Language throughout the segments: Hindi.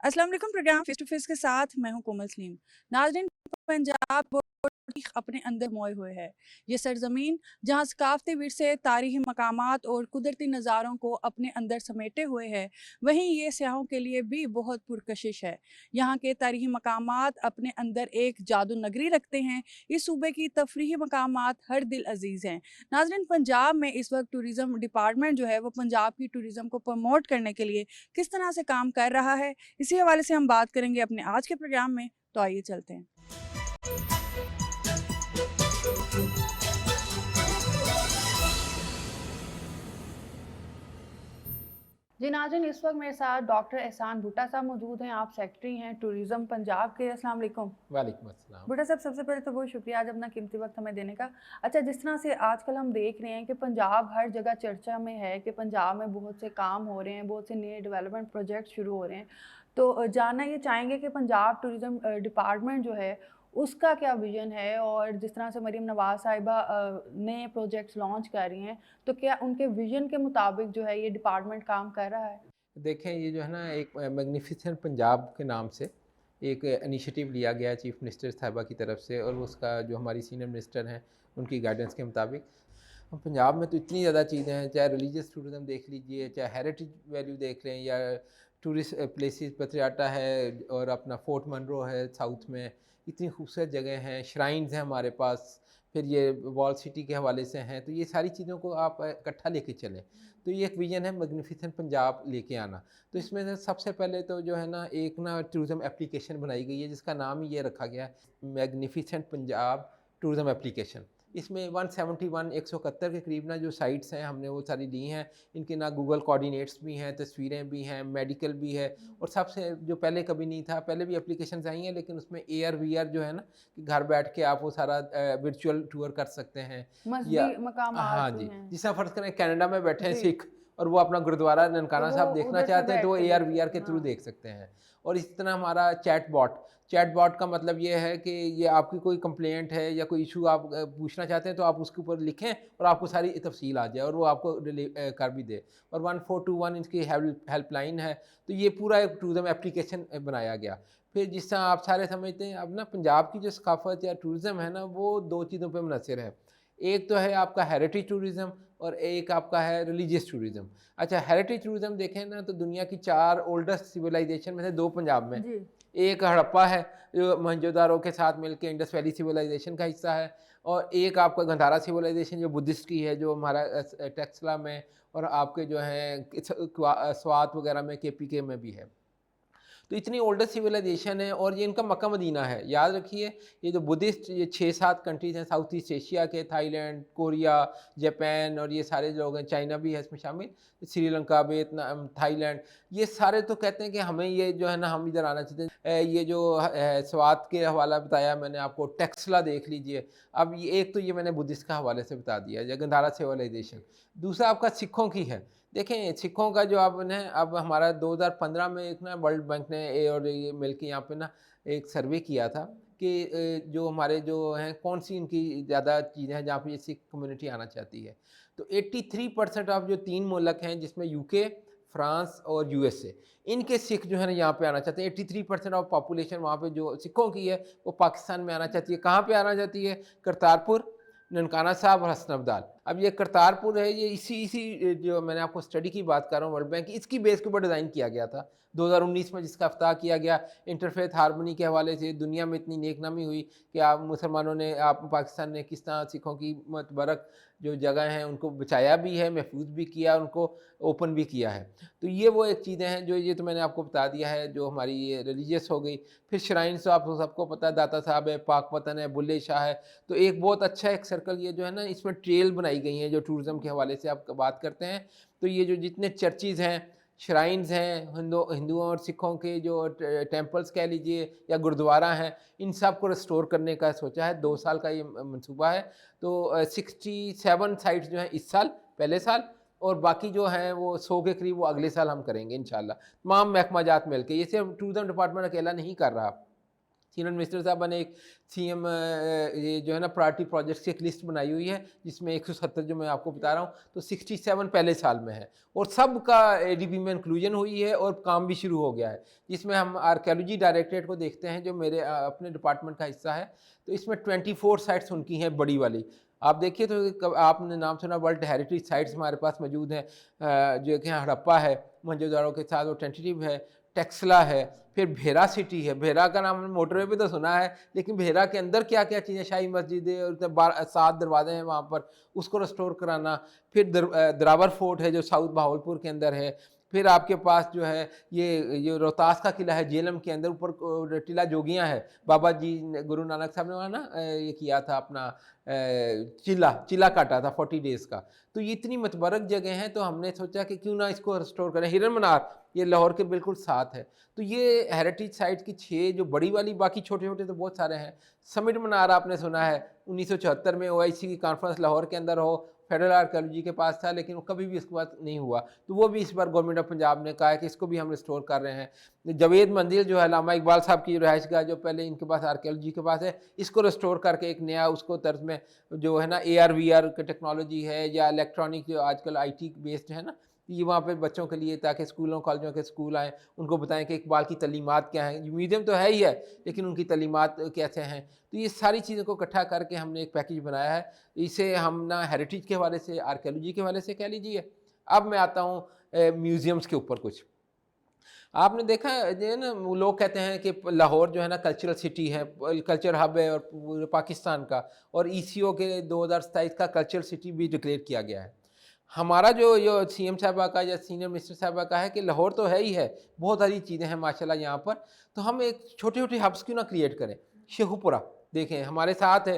अस्सलाम वालेकुम। प्रोग्राम फेस टू फेस के साथ मैं हूं कोमल सलीम। नाज़रीन, पंजाब वो तारीख अपने अंदर मोए हुए है। ये सरजमीन जहां सकाफती विरसे, तारीखी मकामात और कुदरती नज़ारों को अपने अंदर समेटे हुए है, वहीं ये सयाहों के लिए भी बहुत पुरकशिश है। यहाँ के तारीखी मकामात अपने अंदर एक जादू नगरी रखते हैं। इस सूबे की तफरीही मकामात हर दिल अजीज़ हैं। नाज़रीन, पंजाब में इस वक्त टूरिज़म डिपार्टमेंट जो है वो पंजाब की टूरिज़म को प्रमोट करने के लिए किस तरह से काम कर रहा है, इसी हवाले से हम बात करेंगे अपने आज के प्रोग्राम में। तो आइए चलते हैं। जी नाज़रीन, इस वक्त मेरे साथ डॉक्टर एहसान भुट्टा साहब मौजूद हैं। आप सेक्रेटरी हैं टूरिज़म पंजाब के। अस्सलाम वालेकुम। वालेकुम अस्सलाम। भुट्टा साहब, सबसे पहले तो बहुत शुक्रिया आज अपना कीमती वक्त हमें देने का। अच्छा, जिस तरह से आजकल हम देख रहे हैं कि पंजाब हर जगह चर्चा में है कि पंजाब में बहुत से काम हो रहे हैं, बहुत से नए डेवलपमेंट प्रोजेक्ट शुरू हो रहे हैं, तो जानना ये चाहेंगे कि पंजाब टूरिज़म डिपार्टमेंट जो है उसका क्या विज़न है, और जिस तरह से मरीम नवाज़ साहिबा नए प्रोजेक्ट्स लॉन्च कर रही हैं, तो क्या उनके विज़न के मुताबिक जो है ये डिपार्टमेंट काम कर रहा है? देखें, ये जो है ना एक मैग्निफिसेंट पंजाब के नाम से एक इनिशिएटिव लिया गया है चीफ़ मिनिस्टर साहिबा की तरफ से, और उसका जो हमारी सीनियर मिनिस्टर हैं उनकी गाइडेंस के मुताबिक हम पंजाब में तो इतनी ज़्यादा चीज़ें हैं, चाहे रिलीजियस टूरिज़म देख लीजिए, चाहे हेरिटेज वैल्यू देख लें, या टूरिस्ट प्लेसेस पतियाटा है और अपना फोर्ट मनरो है साउथ में, इतनी खूबसूरत जगह हैं, श्राइन्स हैं हमारे पास, फिर ये वॉल सिटी के हवाले से हैं। तो ये सारी चीज़ों को आप इकट्ठा लेके चलें, तो ये एक विज़न है मैग्निफिसेंट पंजाब लेके आना। तो इसमें से सबसे पहले तो जो है ना एक ना टूरिज़म एप्लीकेशन बनाई गई है, जिसका नाम ही ये रखा गया है मैग्निफिसेंट पंजाब टूरिज़म एप्लीकेशन। इसमें 171 171 के करीब ना जो साइट्स हैं हमने वो सारी ली हैं। इनके ना गूगल कोऑर्डिनेट्स भी हैं, तस्वीरें भी हैं, मेडिकल भी है, और सबसे जो पहले कभी नहीं था, पहले भी एप्लीकेशंस आई हैं लेकिन उसमें एआर वीआर जो है ना कि घर बैठ के आप वो सारा वर्चुअल टूर कर सकते हैं। या मस्जिद मकामात हाँ जो जी, हैं। जिस तरह फ़र्ज़ करें कनाडा में बैठे हैं जी। सिख, और वो अपना गुरुद्वारा तो ननकाना वो साहब देखना उधर से चाहते हैं तो बैठ वो के एआर देख वीआर सकते के हैं। थ्रू हाँ। देख सकते हैं। और इसी तरह हमारा चैट बॉट का मतलब ये है कि ये आपकी कोई कंप्लेंट है या कोई इशू आप पूछना चाहते हैं, तो आप उसके ऊपर लिखें और आपको सारी तफ़सील आ जाए और वो आपको कर भी दे। और 1421 इनकी हेल्पलाइन है। तो ये पूरा एक टूरिज़्म एप्लीकेशन बनाया गया। फिर जिस तरह आप सारे समझते हैं, अब ना पंजाब की जो सकाफ़त या टूरिज़्म है ना, वो 2 चीज़ों पे मुनहसर है। एक तो है आपका हेरिटेज टूरिज़्म और एक आपका है रिलीजियस टूरिज़्म। अच्छा, हेरिटेज टूरिज़्म देखें ना तो दुनिया की 4 ओल्डेस्ट सिविलाइजेशन में से 2 पंजाब में। जी। एक हड़प्पा है जो मोहनजोदारो के साथ मिलके इंडस वैली सिविलाइजेशन का हिस्सा है, और एक आपका गंधारा सिविलाइजेशन जो बुद्धिस्ट की है, जो हमारा टेक्सला में और आपके जो हैं स्वात वगैरह में केपीके में भी है। तो इतनी ओल्डर सिविलाइजेशन है और ये इनका मक्का मदीना है। याद रखिए, ये जो बुद्धिस्ट ये 6-7 कंट्रीज़ हैं साउथ ईस्ट एशिया के, थाईलैंड, कोरिया, जापान, और ये सारे लोग हैं, चाइना भी है इसमें शामिल, श्रीलंका, वियतनाम, थाईलैंड, ये सारे तो कहते हैं कि हमें ये जो है ना हम इधर आना चाहते हैं। ये जो स्वात के हवाला बताया मैंने आपको, टेक्सला देख लीजिए। अब ये एक तो ये मैंने बुद्धिस्ट का हवाले से बता दिया, या गंधारा सिविलाइजेशन। दूसरा आपका सिखों की है। देखें, सिखों का जो आपने अब हमारा 2015 में एक ना वर्ल्ड बैंक ने और ये मिल के यहाँ पे ना एक सर्वे किया था कि जो हमारे जो हैं कौन सी इनकी ज़्यादा चीज़ें हैं जहाँ पे ये सिख कम्युनिटी आना चाहती है। तो 83% ऑफ जो 3 मुल्क हैं जिसमें यूके, फ्रांस और यूएसए, इनके सिख जो है ना यहाँ पे आना चाहते हैं। 83% ऑफ पॉपुलेशन वहाँ पे जो सिखों की है वो पाकिस्तान में आना चाहती है। कहाँ पे आना चाहती है? करतारपुर, ननकाना साहब और हसन अब्दाल। अब ये करतारपुर है, ये इसी जो मैंने आपको स्टडी की बात कर रहा हूँ वर्ल्ड बैंक की, इसकी बेस के ऊपर डिज़ाइन किया गया था 2019 में, जिसका इफ्ताह किया गया। इंटरफेथ हारमोनी के हवाले से दुनिया में इतनी नेकनामी हुई कि आप मुसलमानों ने, आप पाकिस्तान ने किस तरह सिखों की मुतबरक जो जगह हैं उनको बचाया भी है, महफूज भी किया, उनको ओपन भी किया है। तो ये वो एक चीज़ें हैं जो, ये तो मैंने आपको बता दिया है, जो हमारी ये रिलीजियस हो गई। फिर श्राइन्स तो आप सबको पता है, दाता साहब है, पाक पतन है, बुल्ले शाह है। तो एक बहुत अच्छा एक सर्कल ये जो है ना, इसमें ट्रेल बनाई गई हैं जो टूरिज़्म के हवाले से आप बात करते हैं। तो ये जो जितने चर्चेज़ हैं, श्राइन्स हैं, हिंदुओं और सिखों के जो टेम्पल्स कह लीजिए या गुरुद्वारा हैं, इन सब को रिस्टोर करने का सोचा है। 2 साल का ये मनसूबा है। तो 67 साइट्स जो हैं इस साल, पहले साल, और बाकी जो हैं वो 100 के करीब वो अगले साल हम करेंगे इंशाल्लाह। तमाम महकमा जात मिल के, ये सिर्फ टूरिज़्म डिपार्टमेंट अकेला नहीं कर रहा। सीनियर मिनिस्टर साहबा ने एक सीएम ये जो है ना प्रायोरिटी प्रोजेक्ट्स की एक लिस्ट बनाई हुई है, जिसमें 170 जो मैं आपको बता रहा हूँ, तो 67 पहले साल में है और सब का एडीबी में इंक्लूजन हुई है और काम भी शुरू हो गया है। जिसमें हम आर्कियोलॉजी डायरेक्टरेट को देखते हैं, जो मेरे अपने डिपार्टमेंट का हिस्सा है, तो इसमें 24 साइट्स उनकी हैं बड़ी वाली। आप देखिए तो आपने नाम सुना वर्ल्ड हेरिटेज साइट्स हमारे पास मौजूद हैं, जो कि हड़प्पा है मोहनजोदाड़ो के साथ, वो टेंटेटिव है, टेक्सला है, फिर भेरा सिटी है। भेरा का नाम मोटरवे पे तो सुना है, लेकिन भेरा के अंदर क्या क्या चीज़ें, शाही मस्जिद है और 7 दरवाजे हैं वहाँ पर, उसको रिस्टोर कराना। फिर द्रावर फोर्ट है जो साउथ बहावलपुर के अंदर है। फिर आपके पास जो है ये रोहतास का किला है जेलम के अंदर, ऊपर टीला जोगियाँ है, बाबा जी गुरु नानक साहब ने वहाँ ना ये किया था अपना चिला काटा था 40 डेज़ का। तो ये इतनी मतबरक जगह हैं, तो हमने सोचा कि क्यों ना इसको रिस्टोर करें। हिरन मनार ये लाहौर के बिल्कुल साथ है। तो ये हेरिटेज साइट की 6 जो बड़ी वाली, बाकी छोटे छोटे तो बहुत सारे हैं। समिट मनार आपने सुना है, 1974 में ओआईसी की कॉन्फ्रेंस लाहौर के अंदर हो, फेडरल आर्कियोलॉजी के पास था, लेकिन वो कभी भी इसके बाद नहीं हुआ। तो वो भी इस बार गवर्नमेंट ऑफ पंजाब ने कहा है कि इसको भी हम रिस्टोर कर रहे हैं। जावेद मंजिल जो है अल्लामा इकबाल साहब की रहायश गाह जो पहले इनके पास आर्कियोलॉजी के पास है, इसको रिस्टोर करके एक नया उसको तर्ज में जो है ना AR VR की टेक्नोलॉजी है, या इलेक्ट्रॉनिक जो आजकल IT बेस्ड है ना, ये वहाँ पे बच्चों के लिए, ताकि स्कूलों कॉलेजों के स्कूल आएँ, उनको बताएं कि इकबाल की तलीमात क्या हैं। म्यूज़ियम तो है ही है, लेकिन उनकी तलीमात कैसे हैं। तो ये सारी चीज़ों को इकट्ठा करके हमने एक पैकेज बनाया है। इसे हम ना हेरिटेज के हवाले से, आर्कियोलॉजी के हवाले से कह लीजिए। अब मैं आता हूँ म्यूज़ियम्स के ऊपर कुछ। आपने देखा है जो है ना, वो लोग कहते हैं कि लाहौर जो है ना कल्चरल सिटी है, कल्चर हब है और पूरे पाकिस्तान का, और ECO के 2027 का कल्चरल सिटी भी डिक्लेयर किया गया है। हमारा जो CM साहबा का या सीनियर मिनिस्टर साहबा का है कि लाहौर तो है ही है, बहुत सारी चीज़ें हैं माशाल्लाह यहाँ पर, तो हम एक छोटे-छोटे हब्स क्यों ना क्रिएट करें। शेखुपुरा देखें हमारे साथ है,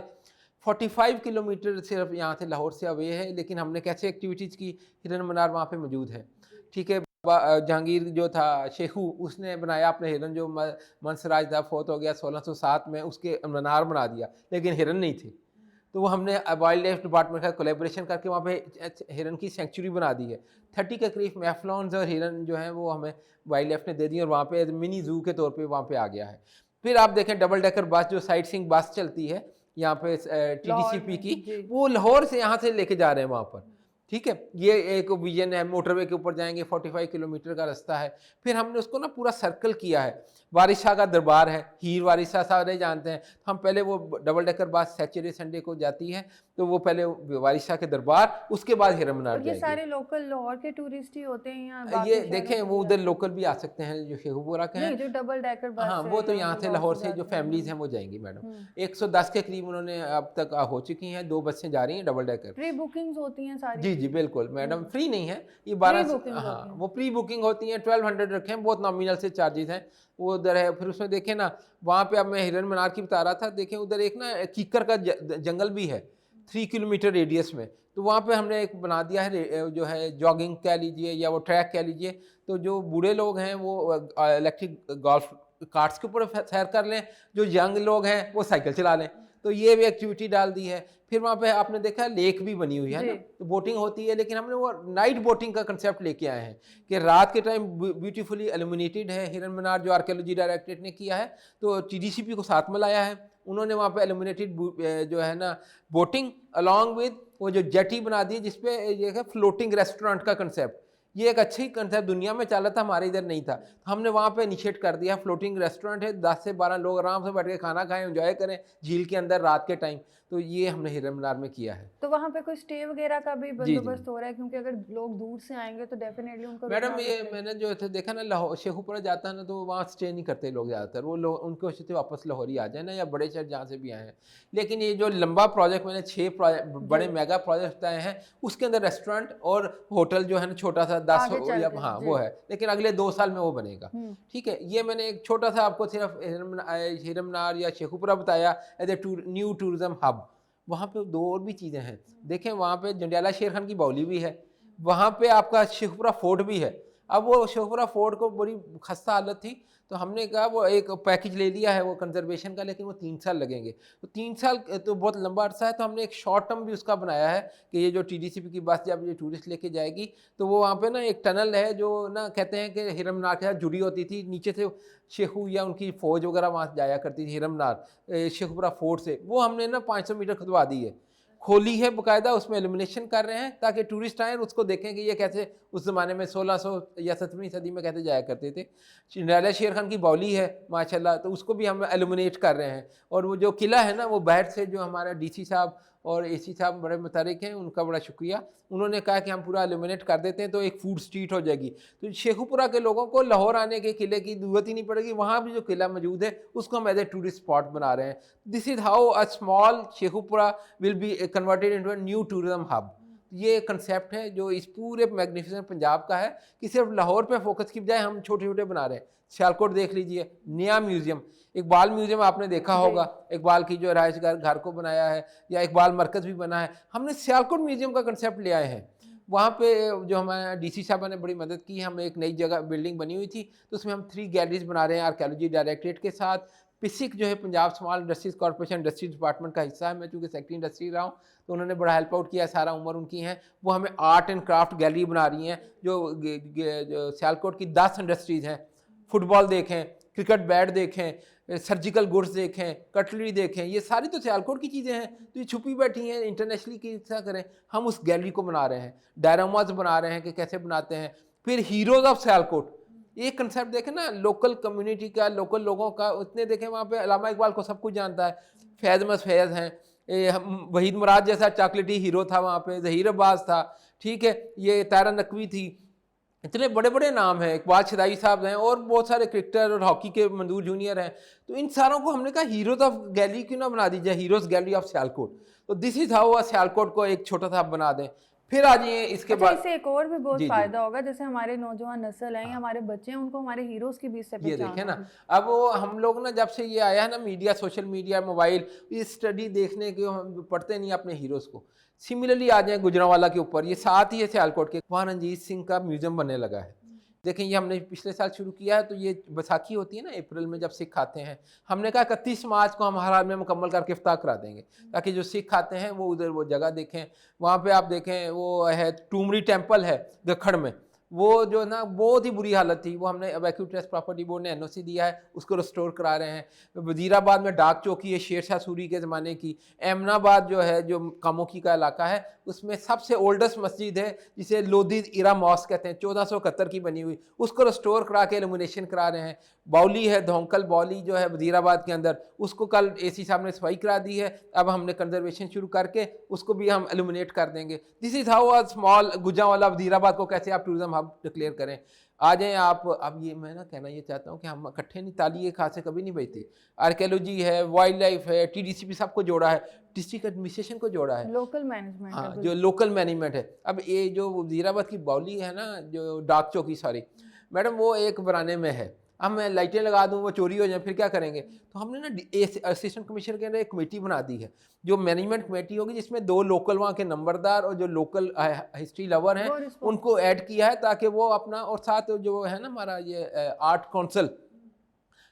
45 किलोमीटर सिर्फ यहाँ से लाहौर से अवे है, लेकिन हमने कैसे एक्टिविटीज़ की, हिरन मनार वहाँ पे मौजूद है। ठीक है, जहांगीर जो था शेखू, उसने बनाया अपने हिरन, जो मनसराज था फोत हो गया 1607 में, उसके मीनार बना दिया, लेकिन हिरन नहीं थे। तो वो हमने वाइल्ड लाइफ डिपार्टमेंट का कोलेब्रेशन करके वहाँ पे हिरन की सेंचुरी बना दी है। 30 के करीब मैफ्लॉन्स और हिरन जो हैं वो हमें वाइल्ड लाइफ ने दे दी, और वहाँ पे मिनी जू के तौर पे वहाँ पे आ गया है। फिर आप देखें डबल डेकर बस, जो साइट सीइंग बस चलती है यहाँ पे TDCP की, वो लाहौर से यहाँ से लेके जा रहे हैं वहाँ पर। ठीक है, ये एक विजन है, मोटरवे के ऊपर जाएंगे, 45 किलोमीटर का रास्ता है। फिर हमने उसको ना पूरा सर्कल किया है। वारिस शाह का दरबार है, हीर वारिस शाह सारे जानते हैं। हम पहले वो double decker bus Saturday Sunday को जाती है, तो वो पहले वारिस शाह के दरबार, उसके बाद हिरन मनार ये जाएगी। सारे लोकल लाहौर के टूरिस्ट ही होते हैं या ये देखें वो उधर लोकल भी आ सकते हैं, जो शेखुपुरा के हैं। जो डबल डेकर बस हाँ, वो तो यहाँ से लाहौर से जो फैमिलीज हैं वो जाएंगी मैडम। 110 के करीब उन्होंने अब तक हो चुकी हैं, 2 बसें जा रही हैं डबल डेकर। प्री बुकिंग्स होती हैं सारी? जी जी बिल्कुल मैडम, फ्री नहीं है ये 12, हाँ वो प्री बुकिंग होती है। 1200 रखे हैं, बहुत नॉमिनल से चार्जेस हैं, वो उधर है। फिर उसमें देखें ना, वहाँ पे अब मैं हिरन मनार की बता रहा था, देखें उधर एक ना कीकर का जंगल भी है 3 किलोमीटर रेडियस में। तो वहाँ पे हमने एक बना दिया है, जो है जॉगिंग कह लीजिए या वो ट्रैक कह लीजिए। तो जो बूढ़े लोग हैं वो इलेक्ट्रिक गोल्फ कार्ट्स के ऊपर सैर कर लें, जो यंग लोग हैं वो साइकिल चला लें। तो ये भी एक्टिविटी डाल दी है। फिर वहाँ पे आपने देखा लेक भी बनी हुई है ना, तो बोटिंग होती है, लेकिन हमने वो नाइट बोटिंग का कंसेप्ट लेके आए हैं कि रात के टाइम ब्यूटीफुली एल्यूमिनेटेड है। हिरन मनार जो आर्कियोलॉजी डायरेक्टरेट ने किया है, तो TDCP को साथ में लाया है। उन्होंने वहाँ पे एल्यूमिनेटेड जो है ना बोटिंग अलॉन्ग विद वो जो जेटी बना दी, जिसपे ये है फ्लोटिंग रेस्टोरेंट का कंसेप्ट। ये एक अच्छी कंसेप्ट दुनिया में चला था, हमारे इधर नहीं था। तो हमने वहाँ पे इनिशिएट कर दिया, फ्लोटिंग रेस्टोरेंट है, 10 से 12 लोग आराम से बैठ के खाना खाएं, एंजॉय करें झील के अंदर रात के टाइम। तो ये हमने हिरन मनार में किया है। तो वहाँ पे कोई स्टे वगैरह का भी बंदोबस्त हो रहा है? क्योंकि अगर लोग दूर से आएंगे तो डेफिनेटली उनको मैडम ये मैंने जो देखा ना, लाहौर शेखुपुरा जाता है ना, तो वहाँ स्टे नहीं करते लोग ज़्यादातर। वो लोग उनको सोचते वापस लाहौर ही आ जाए ना, या बड़े शहर जहाँ से भी आए हैं। लेकिन ये जो लंबा प्रोजेक्ट मैंने 6 बड़े मेगा प्रोजेक्ट बताए हैं, उसके अंदर रेस्टोरेंट और होटल जो है ना छोटा सा 10 या हाँ वो है, लेकिन अगले 2 साल में वो बनेगा। ठीक है, ये मैंने एक छोटा सा आपको सिर्फ हिरन मनार या शेखुपुरा बताया as a new tourism hub. वहाँ पे 2 और भी चीज़ें हैं। देखें वहाँ पे जंडियाला शेर खान की बावली भी है, वहाँ पे आपका शेखुपुरा फोर्ट भी है। अब वो शेखपुरा फोर्ट को बड़ी खस्ता हालत थी, तो हमने कहा वो एक पैकेज ले लिया है वो कंजर्वेशन का, लेकिन वो 3 साल लगेंगे। तो 3 साल तो बहुत लंबा अरसा है, तो हमने एक शॉर्ट टर्म भी उसका बनाया है कि ये जो टीडीसीपी की बस जब ये टूरिस्ट लेके जाएगी तो वो वहाँ पे ना एक टनल है जो ना कहते हैं कि हिरमनार के साथ जुड़ी होती थी, नीचे से शेखू या उनकी फ़ौज वगैरह वहाँ जाया करती थी हिरमनार शेखपुरा फोर्ट से, वो हमने ना 500 मीटर खुदवा दी है, खोली है बाकायदा, उसमें एलिमिनेशन कर रहे हैं ताकि टूरिस्ट आए और उसको देखें कि ये कैसे उस ज़माने में 1600 या 17वीं सदी में कैसे जाया करते थे। चिंडाला शेर खान की बावली है माशाल्लाह, तो उसको भी हम एलिमिनेट कर रहे हैं। और वो जो किला है ना, वो बाहर से जो हमारा डीसी साहब और एसी साहब बड़े मुतहरिक हैं, उनका बड़ा शुक्रिया, उन्होंने कहा कि हम पूरा एलिमिनेट कर देते हैं तो एक फूड स्ट्रीट हो जाएगी, तो शेखुपुरा के लोगों को लाहौर आने के किले की ज़रूरत ही नहीं पड़ेगी, वहाँ भी जो किला मौजूद है उसको हम एज ए टूरिस्ट स्पॉट बना रहे हैं। This is how a small Sheikhupura will be converted into a new tourism hub. ये कंसेप्ट है जो इस पूरे मैग्निफिसेंट पंजाब का है कि सिर्फ लाहौर पे फोकस की बजाय हम छोटे छोटे बना रहे हैं। सियालकोट देख लीजिए, नया म्यूज़ियम, इकबाल म्यूज़ियम आपने देखा होगा, इकबाल की जो रहायश घर को बनाया है, या इकबाल मरकज़ भी बना है, हमने सियालकोट म्यूज़ियम का कंसेप्ट ले आए हैं। वहाँ पे जो हमारे डीसी साहब ने बड़ी मदद की, हम एक नई जगह बिल्डिंग बनी हुई थी, तो उसमें हम 3 गैलरीज बना रहे हैं आर्कियोलॉजी डायरेक्टरेट के साथ। पिसिक जो है Punjab small industries corporation industry department का हिस्सा है, मैं चूँकि सेक्रेटरी इंडस्ट्री रहा हूँ तो उन्होंने बड़ा हेल्प आउट किया, सारा उम्र उनकी है। वो हमें आर्ट एंड क्राफ्ट गैलरी बना रही हैं जो सियालकोट की 10 इंडस्ट्रीज़ हैं। फुटबॉल देखें, क्रिकेट बैट देखें, सर्जिकल गुड्स देखें, कटलरी देखें, ये सारी तो सियालकोट की चीज़ें हैं, तो ये छुपी बैठी हैं, इंटरनेशनली की तरह करें। हम उस गैलरी को बना रहे हैं, डायरामाज बना रहे हैं कि कैसे बनाते हैं। फिर हीरोज़ ऑफ सियालकोट, एक कंसेप्ट देखें ना, लोकल कम्युनिटी का, लोकल लोगों का, उतने देखें वहाँ पे अल्लामा इकबाल को सब कुछ जानता है, फैज़ फैज़ हैं, वहीद मुराद जैसा चॉकलेटी हीरो था वहाँ पे, ज़हीर अब्बास था, ठीक है, ये तारा नकवी थी, इतने बड़े बड़े नाम हैं, इकबाल शदाई साहब हैं, और बहुत सारे क्रिकेटर और हॉकी के मंदूर जूनियर हैं। तो इन सारों को हमने कहा हीरोज ऑफ गैलरी क्यों ना बना दीजिए, हीरोज गैलरी ऑफ सियालकोट। तो दिस इज हाउ सियालकोट को एक छोटा सा बना दें। फिर आ जाइए इसके अच्छा, बाद इससे एक और भी बहुत जी जी फायदा होगा, जैसे हमारे नौजवान नस्ल हैं या हमारे बच्चे हैं, उनको हमारे हीरोज के बीच से ये पहचान देखें ना, होगी। अब वो हम लोग ना जब से ये आया है ना मीडिया, सोशल मीडिया, मोबाइल, ये स्टडी देखने के हम पढ़ते नहीं अपने हीरोज़ को। सिमिलरली आ जाए गुजरांवाला के ऊपर, ये साथ ही है सियालकोट के, वहाँ रंजीत सिंह का म्यूजियम बनने लगा है। देखें, ये हमने पिछले साल शुरू किया है, तो ये बैसाखी होती है ना अप्रैल में जब सिख आते हैं, हमने कहा 31 मार्च को हम हर हाल में मुकम्मल करके इफ्तार करा देंगे, ताकि जो सिख आते हैं वो उधर वो जगह देखें। वहाँ पे आप देखें वो है टूमरी टेम्पल है दखड़ में, वो जो ना बहुत ही बुरी हालत थी, वो हमने वैक्यू ट्रस्ट प्रॉपर्टी बोर्ड ने एनओसी दिया है, उसको रिस्टोर करा रहे हैं। वजीराबाद में डाक चौकी है शेर शाह सूरी के ज़माने की। एमनाबाद जो है, जो कामोकी का इलाका है, उसमें सबसे ओल्डेस्ट मस्जिद है जिसे लोधी इरा मॉस्क कहते हैं, 1471 की बनी हुई, उसको रिस्टोर करा के एलिमिनेशन करा रहे हैं। बाउली है, धोंकल बाउली जो है वजीराबाद के अंदर, उसको कल एसी साहब ने सफाई करा दी है, अब हमने कंजर्वेशन शुरू करके उसको भी हम एलिमिनेट कर देंगे। This is how a small Gujranwala Wazirabad को कैसे आप टूरिज्म हब डिक्लेयर करें। आ जाएं आप, अब ये मैं ना कहना ये चाहता हूँ कि हम इकट्ठे नहीं, ताली एक हाथ से कभी नहीं बजती। आर्कियोलॉजी है, वाइल्ड लाइफ है, टीडीसीपी सबको जोड़ा है, डिस्ट्रिक्ट एडमिनिस्ट्रेशन को जोड़ा है, लोकल मैनेजमेंट हाँ, है जो लोकल मैनेजमेंट है। अब ये जो वजीराबाद की बाउली है ना, जो डाक चौकी, सॉरी मैडम, वो एक बराने में है। अब मैं लाइटें लगा दूँ वो चोरी हो जाए, फिर क्या करेंगे? तो हमने ना असिस्टेंट कमिश्नर के अंदर एक कमेटी बना दी है, जो मैनेजमेंट कमेटी होगी, जिसमें 2 लोकल वहाँ के नंबरदार और जो लोकल हिस्ट्री लवर हैं उनको ऐड किया है, ताकि वो अपना, और साथ जो है ना हमारा ये आर्ट काउंसिल,